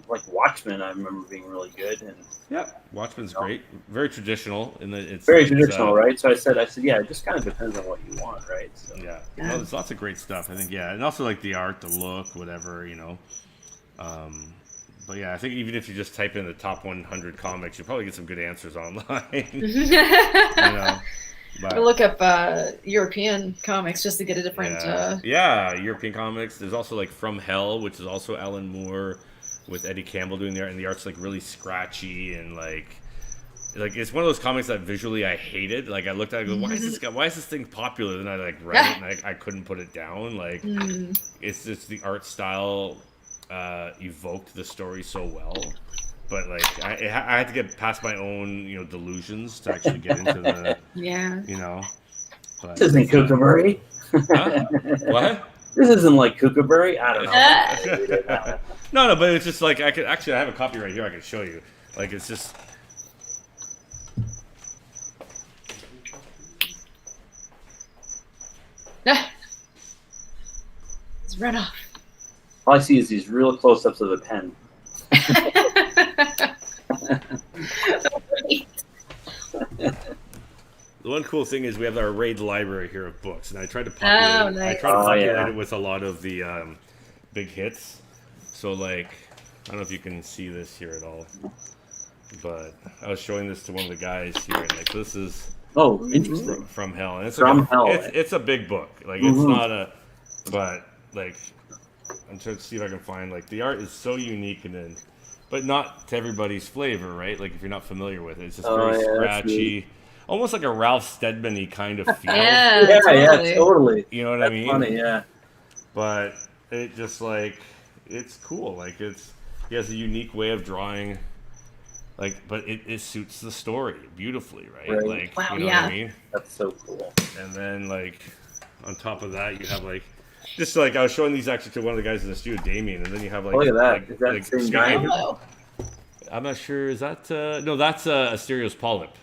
like Watchmen, I remember being really good. And yeah, Watchmen's great. Very traditional. It's very traditional, right? So I said, yeah, it just kind of depends on what you want, right? So, yeah. No, there's lots of great stuff. I think, yeah, and also like the art, the look, whatever, you know. But yeah, I think even if you just type in the top 100 comics, you'll probably get some good answers online. You know. But, We'll look up European comics just to get a different. Yeah, European comics. There's also like From Hell, which is also Alan Moore with Eddie Campbell doing the art, and the art's like really scratchy and like it's one of those comics that visually I hated. Like I looked at it, and go, why is this thing popular? Then I like read it and I couldn't put it down. Like it's just the art style evoked the story so well. But like I had to get past my own, you know, delusions to actually get into the, you know. But, this isn't Kookaburra. Huh? What? This isn't like Kookaburra. I don't know. No, but it's just like I have a copy right here. I can show you. Like it's just. It's run off. All I see is these real close-ups of the pen. The one cool thing is we have our raid library here of books, and I tried to populate it with a lot of the big hits. So like, I don't know if you can see this here at all, but I was showing this to one of the guys here, and like this is interesting. From Hell, and it's Hell. It's a big book. Like it's not a, but like I'm trying to see if I can find like the art is so unique and then. But not to everybody's flavor, right? Like if you're not familiar with it, it's just very scratchy, almost like a Ralph Steadman-y kind of feel. Yeah, totally. You know what I mean? Funny, yeah. But it just like it's cool. Like he has a unique way of drawing. Like, but it suits the story beautifully, right? Like, wow, you know what I mean? That's so cool. And then like on top of that, you have like. Just like I was showing these actually to one of the guys in the studio, Damien, and then you have like. Look at that! Like, is that like, the same guy? I'm not sure. Is that no? That's Asterios Polyp.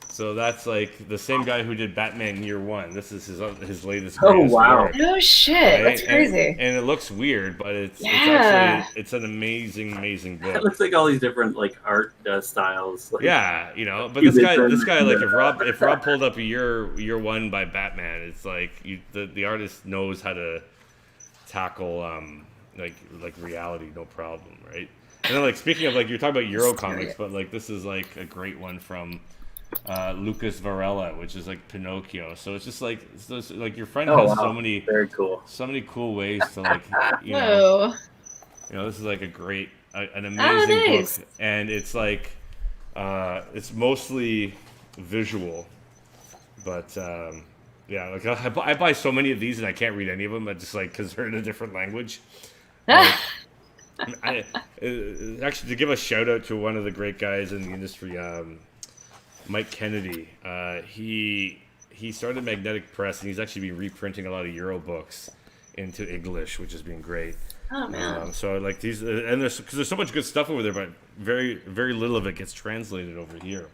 So that's like the same guy who did Batman Year One. This is his latest. Oh wow! Work, no shit, right? That's crazy. And it looks weird, but it's actually it's an amazing book. It looks like all these different like art styles. Like, yeah, you know, but this guy like if Rob pulled up a year one by Batman, it's like the artist knows how to tackle like reality, no problem, right? And then like speaking of like you're talking about Euro comics, but like this is like a great one from Lucas Varela, which is like Pinocchio. So it's just like your friend has so many cool ways to like you know this is like a great an amazing book, and it's like it's mostly visual, but yeah, like I buy so many of these and I can't read any of them. I just like because they're in a different language. Like, actually, to give a shout out to one of the great guys in the industry, Mike Kennedy. He started Magnetic Press, and he's actually been reprinting a lot of Euro books into English, which has been great. Oh man! So like these, and because there's so much good stuff over there, but very little of it gets translated over here.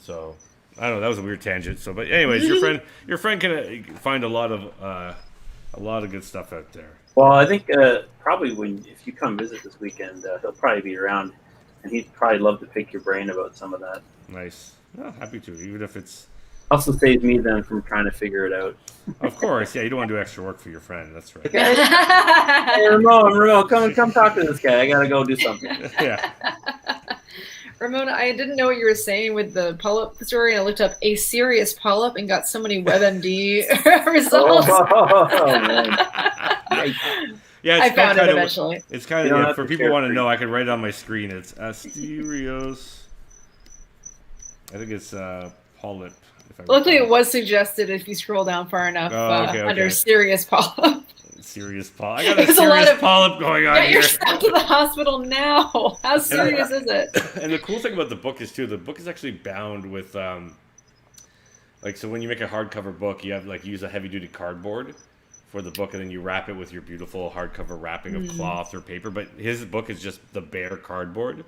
So I don't know. That was a weird tangent. So, but anyways, your friend can find a lot of good stuff out there. Well, I think probably if you come visit this weekend, he'll probably be around, and he'd probably love to pick your brain about some of that. Nice. Oh, happy to, even if it's. Also saves me then from trying to figure it out. Of course, yeah. You don't want to do extra work for your friend. That's right. Hey, Ramon, come talk to this guy. I gotta go do something. Yeah. Ramona, I didn't know what you were saying with the polyp story, and I looked up a serious polyp and got so many WebMD results. Oh, man. Yeah, I found it eventually. It's kind of for people who want to know. I can write it on my screen. It's Asterios. I think it's polyp. Luckily, it was suggested if you scroll down far enough under serious polyp. Serious polyp. I got a serious polyp going on here. You're sent to the hospital now. How serious is it? And the cool thing about the book is the book is actually bound with like so when you make a hardcover book, you have like use a heavy duty cardboard for the book, and then you wrap it with your beautiful hardcover wrapping of cloth or paper. But his book is just the bare cardboard.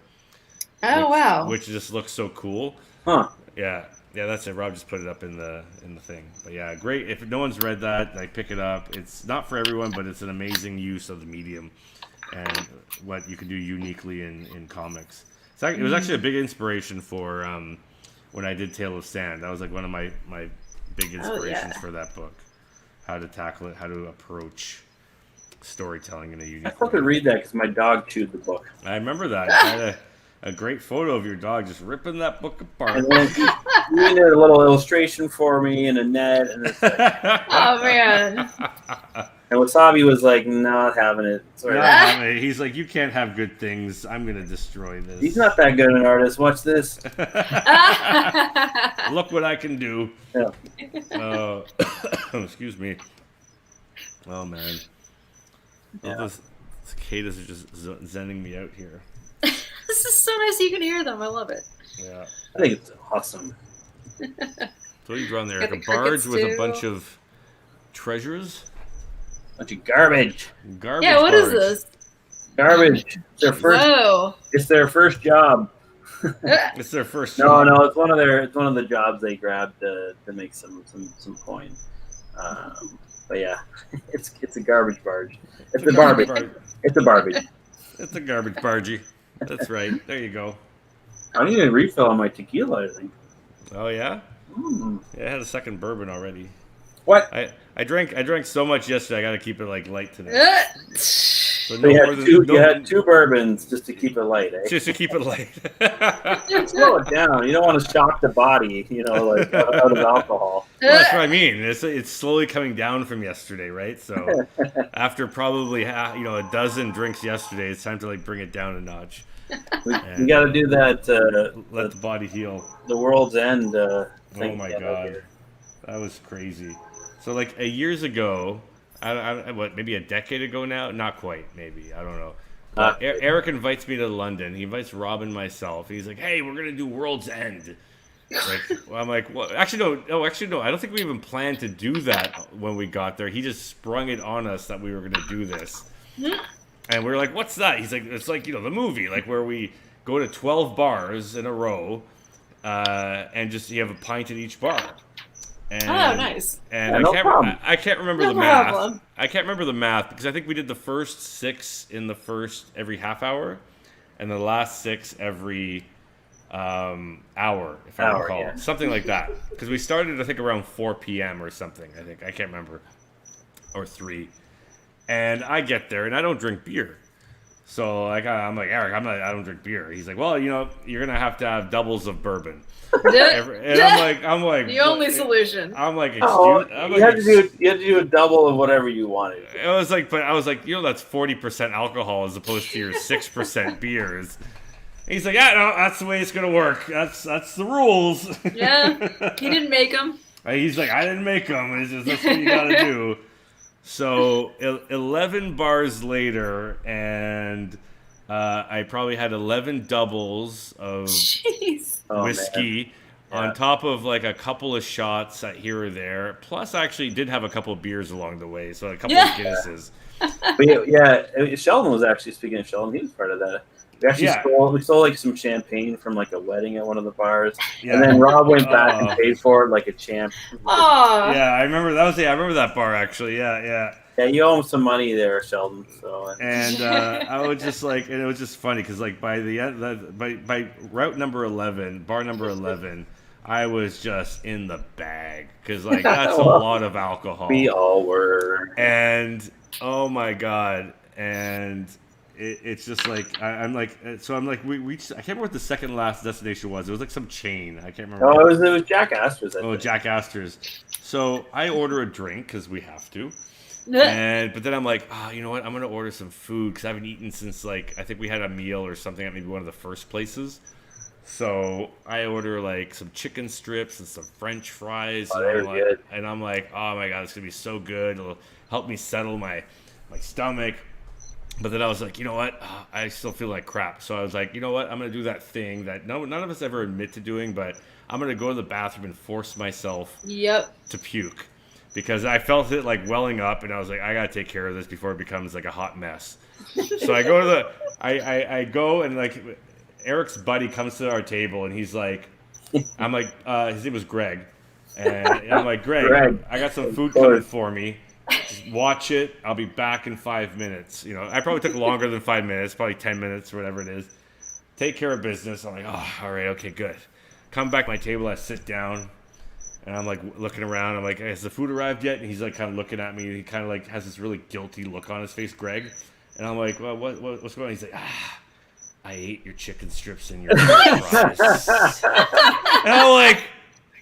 Wow! Which just looks so cool. Huh? Yeah, that's it. Rob just put it up in the thing. But yeah, great. If no one's read that, like pick it up. It's not for everyone, but it's an amazing use of the medium. and what you can do uniquely in comics. It was actually a big inspiration for when I did Tale of Sand. That was like one of my big inspirations for that book. How to tackle it, how to approach storytelling in a unique way. I still could read that because my dog chewed the book. I remember that. I had a great photo of your dog just ripping that book apart. And then he did a little illustration for me in a net. And it's like, Oh, man. and Wasabi was like, not having it. Sorry. He's like, you can't have good things. I'm going to destroy this. He's not that good an artist. Watch this. Look what I can do. Yeah. Excuse me. Oh, man. Yeah. Those cicadas are just zenning me out here. This is so nice you can hear them. I love it. Yeah. I think it's awesome. So what are you drawing there? Got Like the a barge crickets, with a too. bunch of treasures? Bunch of garbage. Garbage Yeah, what is barge. this? Garbage. It's their first. Whoa. It's their first job. It's their first No, job. it's one of the jobs they grabbed to make some coin. But yeah, it's a garbage barge. It's a garbage Barbie. barge. It's a Barbie. It's a garbage bargee. That's right. There you go. I need a refill on my tequila, I think. Oh yeah? Mm. Yeah, I had a second bourbon already. What? I drank so much yesterday. I got to keep it like light today. So So you had two bourbons just to keep it light, eh? just to keep it light. Slow it down. You don't want to shock the body, like out of alcohol. Well, that's what I mean. It's slowly coming down from yesterday, right? So after probably a dozen drinks yesterday, it's time to like bring it down a notch. We got to do that. Let the body heal. The World's End thing. Oh my god, that was crazy. So like years ago, maybe a decade ago now? Not quite, maybe. I don't know. Eric invites me to London. He invites Rob and myself. He's like, "Hey, we're gonna do World's End." I'm like, "What?" Actually, no. I don't think we even planned to do that when we got there. He just sprung it on us that we were gonna do this, and we were like, "What's that?" He's like, "It's like the movie, like where we go to 12 bars in a row, and just you have a pint at each bar." And, Oh, nice. And I can't remember the problem. math. I can't remember the math because I think we did the first 6 in the first every half hour, and the last 6 every hour, if I recall, yeah. something like that. Because we started, I think, around 4 p.m. or something. I can't remember, or 3. And I get there and I don't drink beer. So I'm like, Eric, I don't drink beer. He's like, well, you're gonna have to have doubles of bourbon. And I'm like The only solution. I'm like, you had to do a double of whatever you wanted. It was like, but I was like, that's 40% alcohol as opposed to your 6% beers. And he's like, yeah, no, that's the way it's gonna work. That's the rules. Yeah, he didn't make them. He's like, I didn't make them. It's just that's what you gotta do. So 11 bars later, and I probably had 11 doubles of whiskey on top of like a couple of shots here or there. Plus, I actually did have a couple of beers along the way, so a couple of Guinnesses. But Sheldon was actually, speaking of Sheldon, he was part of that. We actually stole like some champagne from like a wedding at one of the bars, and then Rob went back and paid for it like a champ. Oh, yeah, I remember that I remember that bar actually. Yeah, you owe him some money there, Sheldon. So and I was just like, and it was just funny because like by the end, by route number 11, bar number 11, I was just in the bag because like that's a lot of alcohol. We all were, and oh my god, and. It's just like I'm like we reached. I can't remember what the second last destination was. It was like some chain. I can't remember. Oh, it was Jack Astor's. Jack Astor's. So I order a drink because we have to. But then I'm like, you know what? I'm gonna order some food because I haven't eaten since like I think we had a meal or something at maybe one of the first places. So I order like some chicken strips and some French fries. And I'm like, oh my god, it's gonna be so good. It'll help me settle my stomach. But then I was like, you know what? I still feel like crap. So I was like, you know what? I'm going to do that thing that none of us ever admit to doing, but I'm going to go to the bathroom and force myself to puke. Because I felt it like welling up, and I was like, I got to take care of this before it becomes like a hot mess. So I go to I go and like Eric's buddy comes to our table, and he's like, I'm like, his name was Greg. And I'm like, Greg, I got some food coming for me. Just watch it. I'll be back in 5 minutes. You know, I probably took longer than 5 minutes, probably 10 minutes or whatever it is. Take care of business. I'm like, oh, all right, okay, good. Come back to my table. I sit down, and I'm like looking around. I'm like, hey, has the food arrived yet? And he's like kind of looking at me. He kind of like has this really guilty look on his face, Greg. And I'm like, well, what's going on? He's like, I ate your chicken strips and your fries. And I'm like,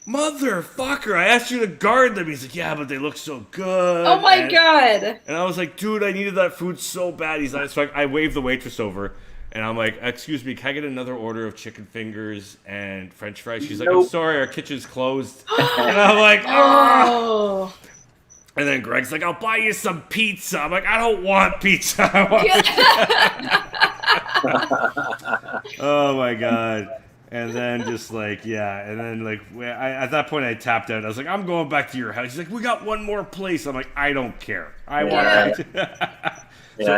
motherfucker, I asked you to guard them. He's like, yeah, but they look so good. Oh my God. And I was like, dude, I needed that food so bad. He's like, so I waved the waitress over, and I'm like, excuse me, can I get another order of chicken fingers and French fries? She's like, I'm sorry, our kitchen's closed. And I'm like, oh. And then Greg's like, I'll buy you some pizza. I'm like, I don't want pizza. I want pizza. Oh my God. And then just like, yeah. And then like, at that point I tapped out. I was like, I'm going back to your house. He's like, we got one more place. I'm like, I don't care. I want pizza. So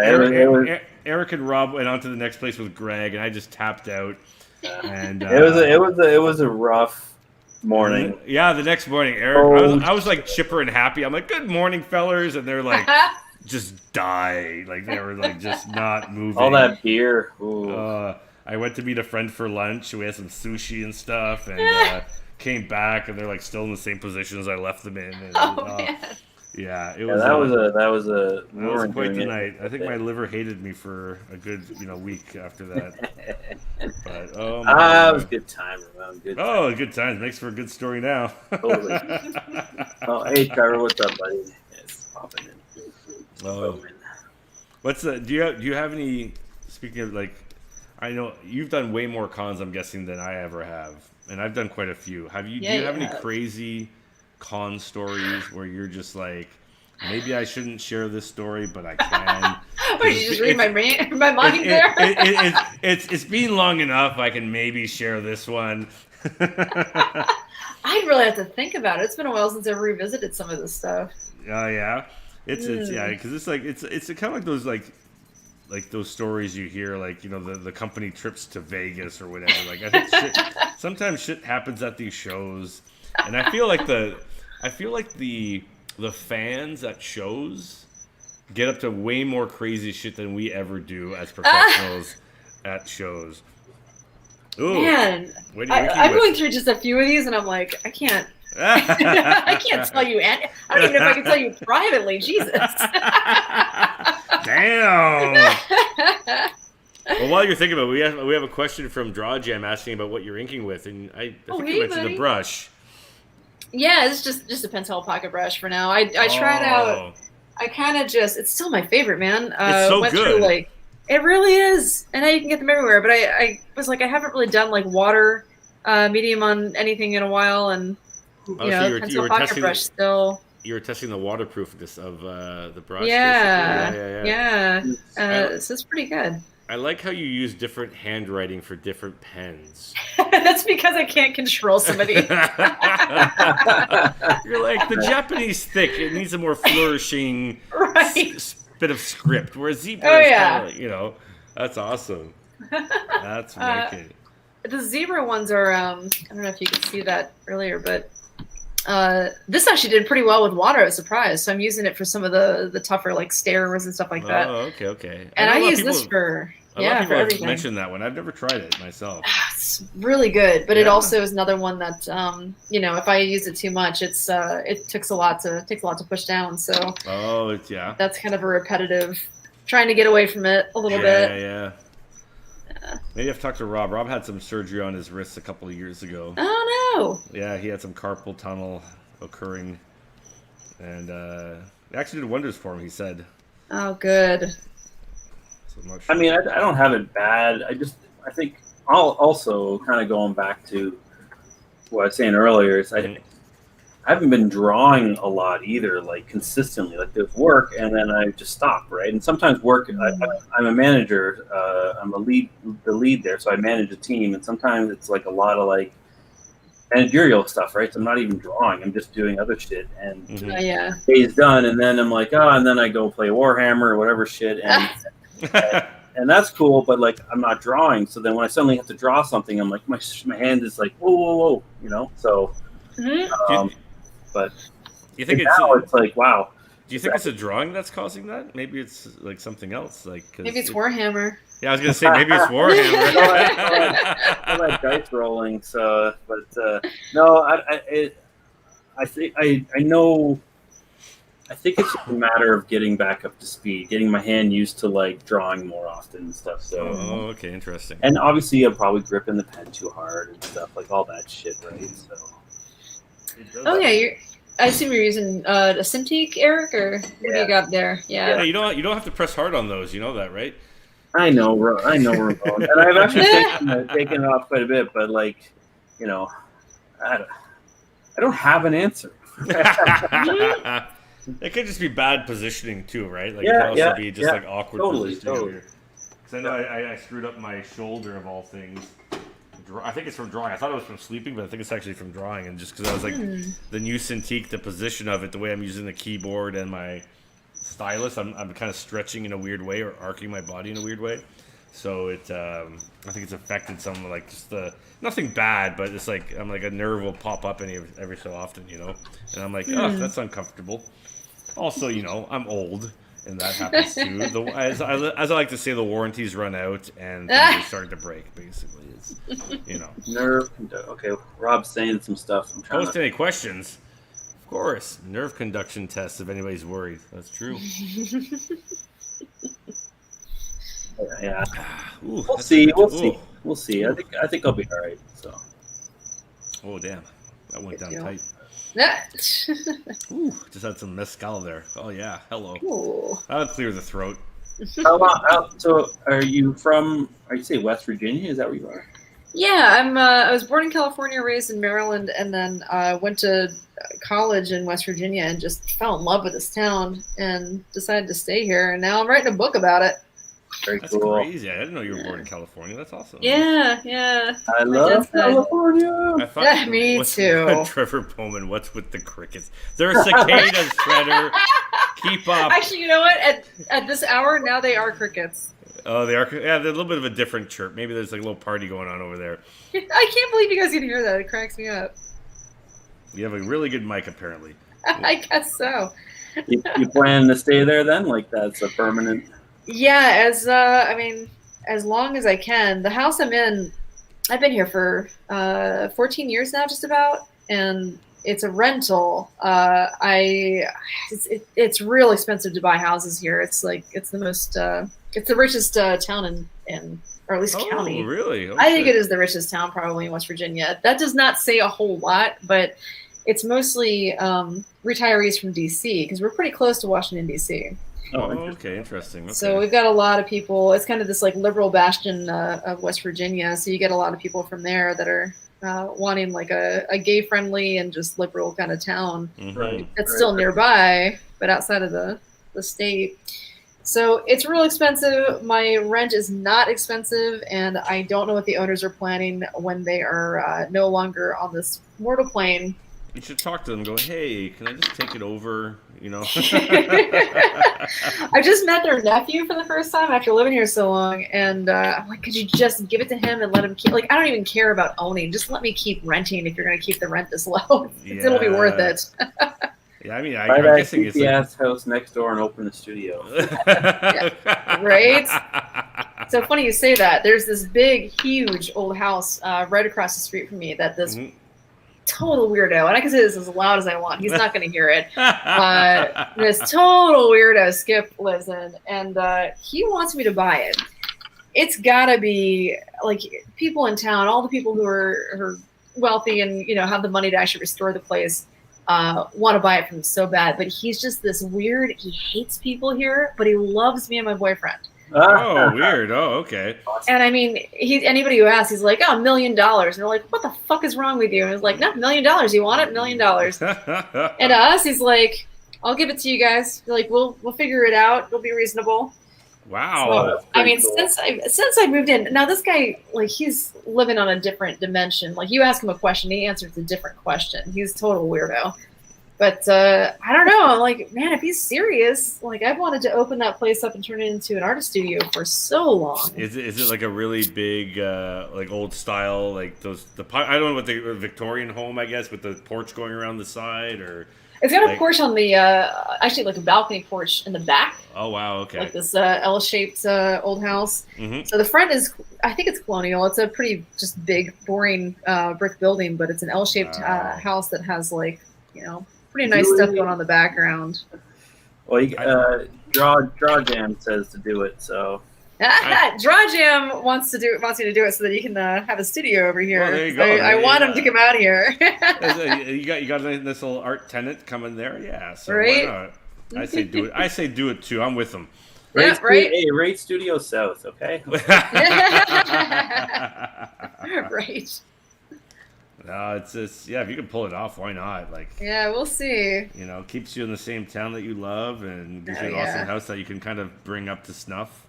Eric and Rob went on to the next place with Greg, and I just tapped out. And it was a rough morning. Yeah, the next morning, Eric, I was like chipper and happy. I'm like, good morning, fellers. And they're like, just died. Like they were like just not moving. All that beer. I went to meet a friend for lunch. We had some sushi and stuff, and came back, and they're like still in the same position as I left them in. And, man. Yeah, it was. That was quite the night. I think my liver hated me for a good week after that. But it was a good time. Good times makes for a good story now. Totally. Hey Trevor, what's up, buddy? It's popping in. What's the? Do you have any? Speaking of like, I know you've done way more cons, I'm guessing, than I ever have, and I've done quite a few. Do you have any crazy con stories where you're just like, maybe I shouldn't share this story, but I can? Wait, you just read my mind there? It's been long enough. I can maybe share this one. I'd really have to think about it. It's been a while since I've revisited some of this stuff. Oh yeah, it's because it's like it's kind of like those like those stories you hear, like the company trips to Vegas or whatever. Like I think sometimes shit happens at these shows, and I feel like the fans at shows get up to way more crazy shit than we ever do as professionals at shows. Ooh, man, I'm going through just a few of these, and I'm like, I can't. I can't tell you. I don't even know if I can tell you privately. Jesus. Damn. Well, while you're thinking about it, we have a question from Draw Jam asking about what you're inking with, and I think you mentioned the brush. Yeah, it's just a pencil pocket brush for now. I tried out. I kind of it's still my favorite, man. It's so went good. Through, it really is, and now you can get them everywhere. But I was like, I haven't really done water medium on anything in a while, and pencil pocket brush still. You were testing the waterproofness of the brush. Yeah. So it's pretty good. I like how you use different handwriting for different pens. That's because I can't control somebody. You're like, the Japanese thick, it needs a more flourishing bit of script, whereas zebra is kind of that's awesome. That's wicked. The zebra ones are, I don't know if you could see that earlier, but this actually did pretty well with water. I was surprised. So I'm using it for some of the tougher stairs and stuff like that. Oh, okay. And I use this for for everything. Mentioned that one. I've never tried it myself. It's really good, but it also is another one that if I use it too much, it takes a lot to push down. So that's kind of a repetitive. Trying to get away from it a little bit. Yeah. Maybe I've talked to Rob. Rob had some surgery on his wrists a couple of years ago. Oh no! Yeah, he had some carpal tunnel occurring, and it actually did wonders for him. He said. Oh, good. So I'm not sure. I mean, I don't have it bad. I think I'll also kind of going back to what I was saying earlier. Is I haven't been drawing a lot either, consistently. There's work, and then I just stop, right? And sometimes work. I'm a manager. I'm the lead there, so I manage a team. And sometimes it's a lot of managerial stuff, right? So I'm not even drawing. I'm just doing other shit. And day's done, and then I'm and then I go play Warhammer or whatever shit, and and that's cool. But I'm not drawing. So then when I suddenly have to draw something, I'm my hand is whoa, So. But you think it's wow. Do you think it's a drawing that's causing that? Maybe it's like something else. Maybe it's Warhammer. Yeah, I was gonna say maybe it's Warhammer. I like dice rolling. So, but no, I think I know. I think it's just a matter of getting back up to speed, getting my hand used to like drawing more often and stuff. So, okay, interesting. And obviously, I'm probably gripping the pen too hard and stuff, like all that shit, right? So. Oh yeah, I assume you're using a Cintiq, Eric, or what do you got there? Yeah. You don't have to press hard on those. You know that, right? I know, Ramon, and I've actually taken it off quite a bit, but like, you know, I don't have an answer. It could just be bad positioning too, right? Like it could also be just like awkward positioning. Totally. Because I know I screwed up my shoulder of all things. I think it's from drawing. I thought it was from sleeping, but I think it's actually from drawing. And just because I was like, the new Cintiq, the position of it, the way I'm using the keyboard and my stylus, I'm kind of stretching in a weird way or arcing my body in a weird way. So I think it's affected some, like just nothing bad, but it's like I'm like a nerve will pop up every so often, you know, and I'm like, oh, that's uncomfortable. Also, you know, I'm old. And that happens too. As I like to say, the warranties run out and things start to break. Basically, it's nerve. Okay, Rob's saying some stuff. I'm trying Post any questions. Of course, nerve conduction tests. If anybody's worried, that's true. Yeah. Ooh, we'll see. We'll see. I think I'll be all right. So. Oh damn, that went down tight. Ooh, just had some mezcal there. Oh yeah, hello. Ooh. That'll clear the throat. So, are you say West Virginia? Is that where you are? Yeah, I was born in California, raised in Maryland, and then went to college in West Virginia and just fell in love with this town and decided to stay here. And now I'm writing a book about it. That's cool. Crazy. I didn't know you were born in California. That's awesome. Yeah. I love California. Me too. Trevor Bowman, what's with the crickets? There are cicadas, Shredder. Keep up. Actually, you know what? At this hour, now they are crickets. Oh, they are. Yeah, they're a little bit of a different chirp. Maybe there's like a little party going on over there. I can't believe you guys can hear that. It cracks me up. You have a really good mic, apparently. I guess so. You plan to stay there then? Like that's a permanent... Yeah, as long as I can. The house I'm in, I've been here for 14 years now, just about, and it's a rental. It's real expensive to buy houses here. It's like it's the richest town in or at least county. Oh, really? I think it is the richest town probably in West Virginia. That does not say a whole lot, but it's mostly retirees from D.C. because we're pretty close to Washington, D.C. Oh, okay, interesting. Okay. So we've got a lot of people. It's kind of this like liberal bastion of West Virginia. So you get a lot of people from there that are wanting like a gay-friendly and just liberal kind of town. Right. It's still nearby, but outside of the state. So it's real expensive. My rent is not expensive, and I don't know what the owners are planning when they are no longer on this mortal plane. You should talk to them. Go, hey, can I just take it over? You know. I just met their nephew for the first time after living here so long, and I'm like, could you just give it to him and let him keep? Like, I don't even care about owning. Just let me keep renting if you're going to keep the rent this low. Yeah. It'll be worth it. Yeah, I mean, I'm guessing it's like... house next door and open a studio. Yeah, right? So funny you say that. There's this big, huge old house right across the street from me that this total weirdo, and I can say this as loud as I want. He's not going to hear it. This total weirdo Skip lives in, and he wants me to buy it. It's got to be like people in town, all the people who are wealthy and have the money to actually restore the place. Want to buy it from him so bad, but he's just this weird. He hates people here, but he loves me and my boyfriend. Oh, weird. Oh, okay. And I mean, anybody who asks, he's like, "Oh, $1 million," and they're like, "What the fuck is wrong with you?" And he's like, "No, $1 million. You want it? $1 million." And to us, he's like, "I'll give it to you guys. Like, we'll figure it out. It'll be reasonable." Wow. So, I mean, cool. since I moved in, now this guy, like, he's living on a different dimension. Like, you ask him a question, he answers a different question. He's a total weirdo. But I don't know. I'm like, man, if he's serious, like, I've wanted to open that place up and turn it into an artist studio for so long. Is it like a really big, like old style, like I don't know what the Victorian home, I guess, with the porch going around the side, or It's got a porch on the actually like a balcony porch in the back. Oh wow, okay. Like this L-shaped old house. Mm-hmm. So the front is, I think it's colonial. It's a pretty just big, boring brick building, but it's an L-shaped house that has like, you know, pretty nice stuff going on in the background. Well, Draw Jam says to do it, so. Draw Jam wants you to do it so that you can have a studio over here. Well, there you go. I want him to come out here. you got this little art tenant coming there, yeah. So right? why not? I say do it. I say do it too. I'm with them. Yeah, right. Hey, rate Studio South, okay? Right. No, it's just if you can pull it off, why not? Like, yeah, we'll see. You know, keeps you in the same town that you love, and gives you an awesome house that you can kind of bring up to snuff.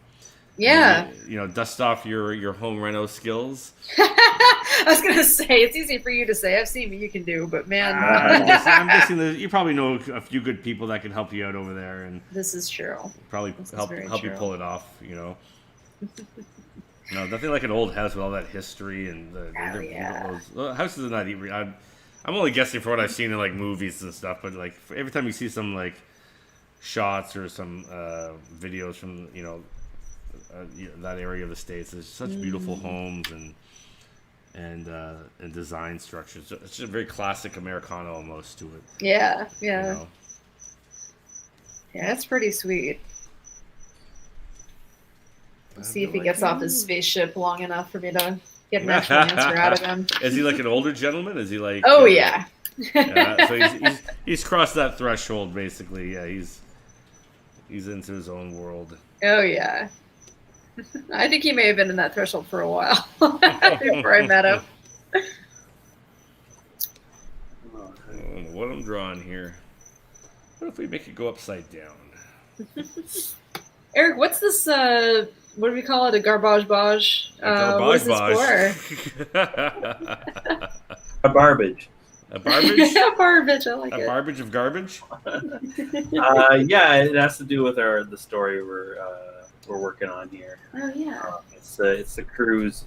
Yeah. You know, dust off your home reno skills. I was gonna say it's easy for you to say. I've seen what you can do, but man, I'm guessing that you probably know a few good people that can help you out over there, and this is true. Probably help you pull it off. You know. No, nothing like an old house with all that history and those houses are not even. I'm only guessing for what I've seen in like movies and stuff, but like every time you see some like shots or some videos from that area of the States, there's such beautiful homes and design structures. It's just a very classic Americana almost to it. Yeah. You know? Yeah, it's pretty sweet. We'll see if he gets off his spaceship long enough for me to get an actual answer out of him. Is he like an older gentleman? Is he like? Oh yeah. So he's crossed that threshold basically. Yeah, he's into his own world. Oh yeah. I think he may have been in that threshold for a while before I met him. I don't know what I'm drawing here. What if we make it go upside down? Eric, what's this? What do we call it? A garbage bage? What is this for? A barbage. A barbage? A barbage. I like it. A barbage of garbage? Yeah, it has to do with the story we're working on here. Oh yeah. It's the cruise.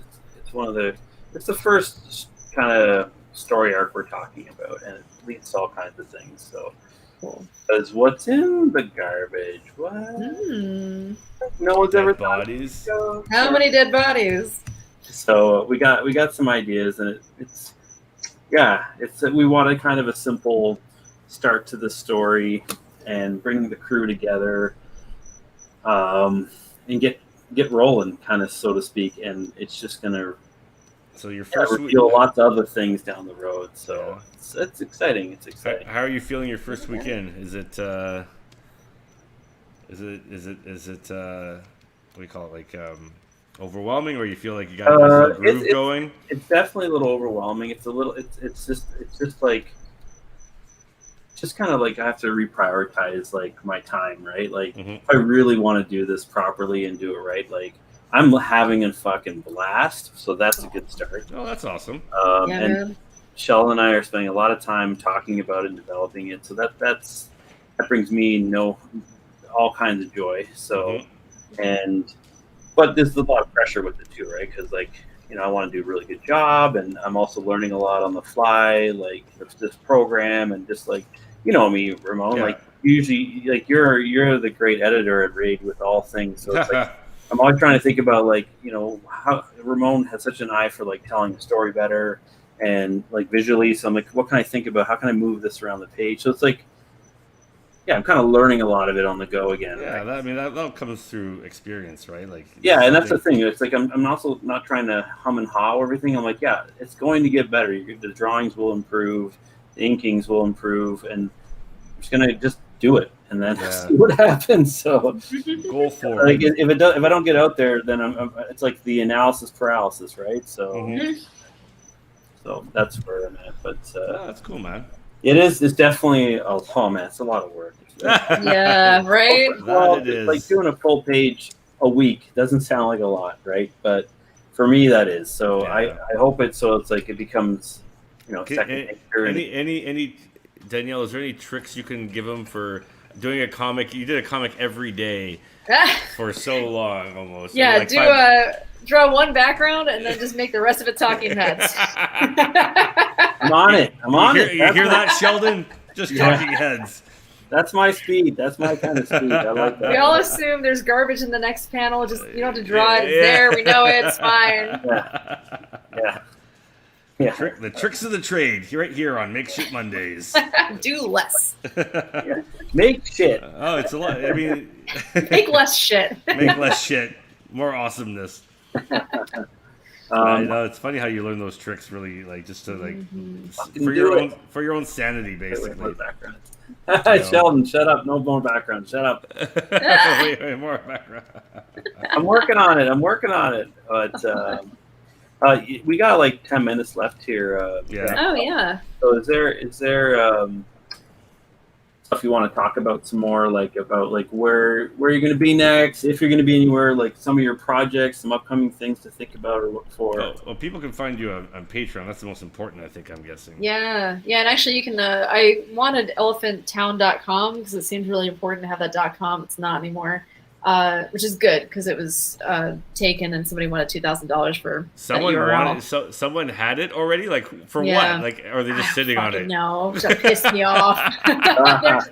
It's the first kind of story arc we're talking about, and it leads to all kinds of things. So, because what's in the garbage? What? No one's ever bodies. How many dead bodies? So we got some ideas, and it's we wanted kind of a simple start to the story and bring the crew together, and get rolling, kind of, so to speak. And it's just gonna your first reveal lots of other things down the road. So it's exciting. It's exciting. How are you feeling your first weekend? Is it what do you call it, like overwhelming, or you feel like you got a groove going? It's definitely a little overwhelming. It's just kind of like I have to reprioritize like my time, right? Like if I really want to do this properly and do it right, like I'm having a fucking blast, so that's a good start. Oh, that's awesome. And Sheldon and I are spending a lot of time talking about it and developing it, so that brings me all kinds of joy. So but there's a lot of pressure with it too, right? Because I want to do a really good job, and I'm also learning a lot on the fly, like this program, and just like me, Ramon. Like usually, like you're the great editor at Raid with all things. So it's like I'm always trying to think about how Ramon has such an eye for like telling the story better and like visually. So I'm like, what can I think about? How can I move this around the page? So it's like, I'm kind of learning a lot of it on the go again. Yeah, right? that comes through experience, right? Like and that's the thing. It's like I'm also not trying to hum and haw everything. I'm like, it's going to get better. The drawings will improve, the inkings will improve, and I'm just gonna do it and then see what happens. So go for it. If I don't get out there, then it's like the analysis paralysis, right? So so that's where I'm at. But that's cool, man. It is. It's definitely. Oh man, it's a lot of work. Yeah, right. Well, it is. Like doing a full page a week doesn't sound like a lot, right? But for me, that is. So I hope it's like it becomes, second nature. Any Danielle, is there any tricks you can give them for doing a comic? You did a comic every day for so long, almost. Yeah, draw one background and then just make the rest of it talking heads. I'm on it. You hear that, Sheldon? Just talking heads. That's my speed. That's my kind of speed. I like that. We all assume there's garbage in the next panel. Just you don't have to draw it. It's there. We know it. It's fine. Yeah. The tricks of the trade right here on Make Shit Mondays. Do less. Make shit. Oh, it's a lot. I mean, Make less shit. Make less shit. More awesomeness. It's funny how you learn those tricks. Really, like just to like for your own sanity, basically. Sheldon, shut up. No more background. Shut up. Wait, more background. I'm working on it. But we got like 10 minutes left here. Yeah. Oh yeah. So is there stuff you want to talk about some more, like about like where you're going to be next, if you're going to be anywhere, like some of your projects, some upcoming things to think about or look for? Well, people can find you on Patreon. That's the most important, I think. I'm guessing. Yeah, and actually, you can. I wanted elephanttown.com because it seemed really important to have that .com. It's not anymore, which is good because it was taken and somebody wanted $2,000 for someone that URL. So someone had it already. Like for what? Like are they just sitting on it? No, that pissed me off.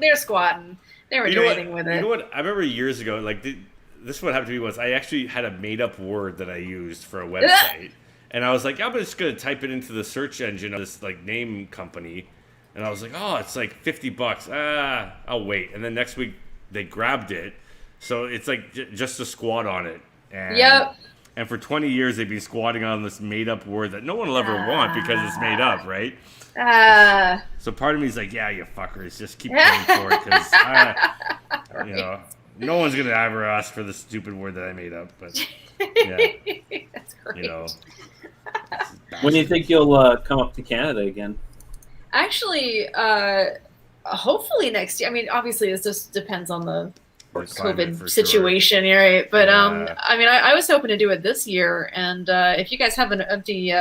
they're squatting. They were doing anything with it. You know what? I remember years ago, like this is what happened to me was I actually had a made up word that I used for a website, and I was like, I'm just gonna type it into the search engine of this like name company, and I was like, oh, it's like $50. I'll wait. And then next week they grabbed it, so it's like just a squat on it. And, yep. And for 20 years they've been squatting on this made up word that no one will ever want because it's made up, right? So part of me is like, yeah, you fuckers, just keep paying for it because, you know, no one's gonna ever ask for the stupid word that I made up. But yeah, that's great. You know, when do you think you'll come up to Canada again? Actually, hopefully next year. I mean, obviously, this just depends on the COVID situation, right? But I mean, I was hoping to do it this year, and if you guys have an empty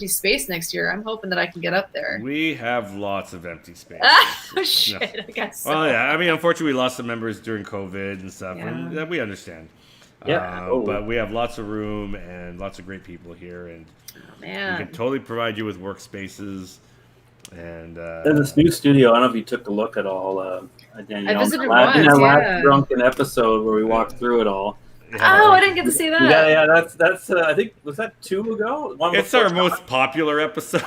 space next year, I'm hoping that I can get up there. We have lots of empty space. Oh shit! No. I guess. So. Well, yeah. I mean, unfortunately, we lost some members during COVID and stuff, and that we understand. Yeah, but we have lots of room and lots of great people here, and we can totally provide you with workspaces. And this new studio, I don't know if you took a look at all. Danielle, I visited in our last drunken episode where we walked through it all. Oh, I didn't get to see that. Yeah, that's. I think was that 2 ago. It's our most popular episode.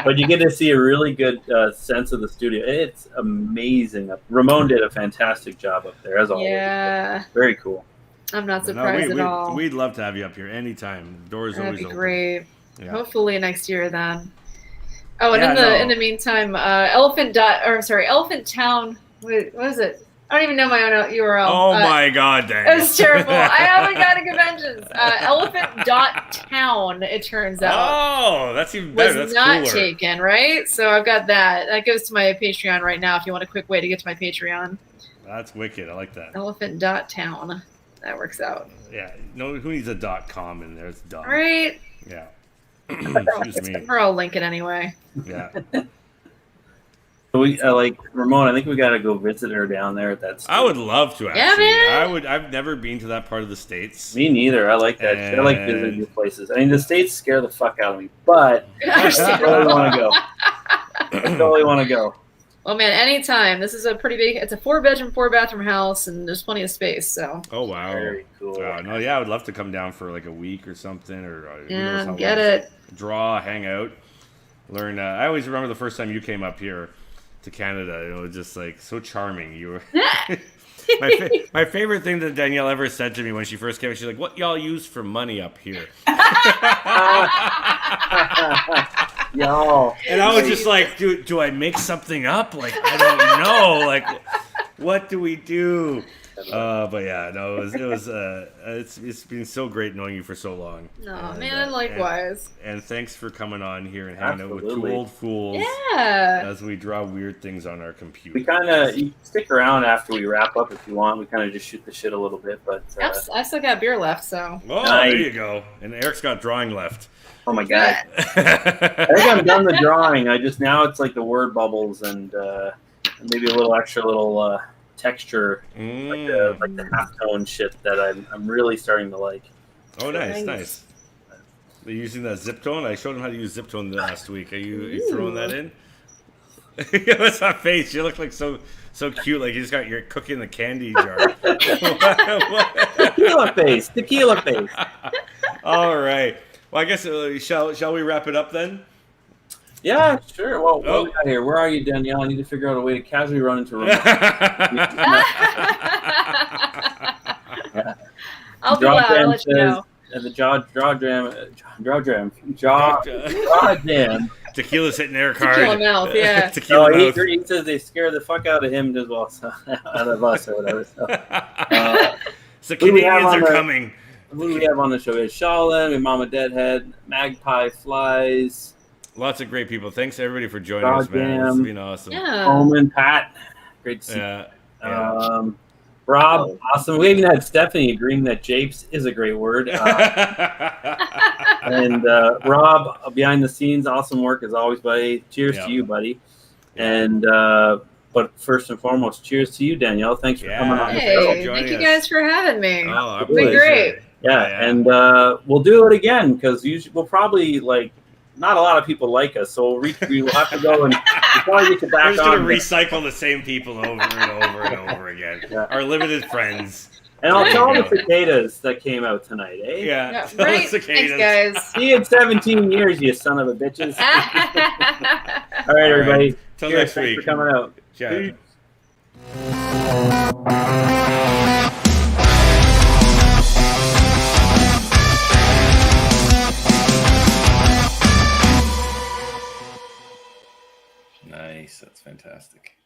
But you get to see a really good sense of the studio. It's amazing. Ramon did a fantastic job up there, as always. Yeah, very cool. I'm not surprised at all. We'd love to have you up here anytime. The door's always open. That'd be great. Yeah. Hopefully next year then. Oh, and in the meantime, Elephant Town. Wait, what is it? I don't even know my own URL. Oh my god, dang! It was terrible. I haven't got to conventions. Elephant.town. It turns out. Oh, that's even better. Was that's not cooler. taken, right? So I've got that. That goes to my Patreon right now. If you want a quick way to get to my Patreon. That's wicked. I like that. Elephant.town. That works out. Yeah. No, who needs a .com in there? It's dumb. Right. Yeah. Excuse me. Or I'll link it anyway. Yeah. So we like Ramon. I think we got to go visit her down there at that. I would love to. Actually, yeah, man. I've never been to that part of the States. Me neither. I like that. I like visiting new places. I mean, the States scare the fuck out of me, but I totally want to go. I totally want to go. Well, man, anytime. This is a pretty big. It's a 4-bedroom, 4-bathroom house, and there's plenty of space. So. Oh wow. Very cool. No, yeah, I would love to come down for like a week or something, or get it. Draw, hang out, learn. I always remember the first time you came up here to Canada. It was just like so charming. You were. My favorite thing that Danielle ever said to me when she first came, she's like, "What y'all use for money up here?" Yo. And I was just like, do I make something up? Like, I don't know. Like, what do we do? But yeah, no, it's been so great knowing you for so long. No, man, likewise. And thanks for coming on here and hanging out with two old fools. Yeah. As we draw weird things on our computer. We kind of stick around after we wrap up if you want. We kind of just shoot the shit a little bit, but I still got beer left, so. Oh, there you go. And Eric's got drawing left. Oh my god! I think I'm done the drawing. Now it's like the word bubbles and maybe a little extra texture, like the halftone shit that I'm really starting to like. Oh, nice. Are you using that zip tone? I showed him how to use zip tone last week. Are you throwing that in? What's that face? You look like so cute. Like you just got your cookie in the candy jar. Tequila face. All right. Well, I guess shall we wrap it up then? Yeah, sure. Well, what we got here? Where are you, Danielle? I need to figure out a way to casually run into Ramon. I'll be loud. I'll let you know. The jaw jam. Tequila's hitting Eric hard. Tequila mouth, yeah. Tequila mouth. He says they scare the fuck out of him as well, so, out of us or whatever. So Canadians are coming. Who do we have on the show? We have Shaolin, and Mama Deadhead, Magpie Flies. Lots of great people. Thanks everybody for joining us, man. It's been awesome. Yeah. Coleman, Pat, great to see. Yeah. Rob, awesome. We even had Stephanie agreeing that japes is a great word. And Rob, behind the scenes, awesome work as always, buddy. Cheers to you, buddy. And but first and foremost, cheers to you, Danielle. Thanks for coming on the show. Thank you guys for having me. Oh, it's been great. Yeah, and we'll do it again because we'll probably not a lot of people like us, so we'll have to go and we'll probably get you back on. We're just going to recycle the same people over and over and over again. Yeah. Our limited friends. And I'll tell the cicadas that came out tonight, eh? Yeah. Right. Thanks, guys. See you in 17 years, you son of a bitches. All right, everybody. Till next week. Thanks for coming out. Ciao. Nice. That's fantastic.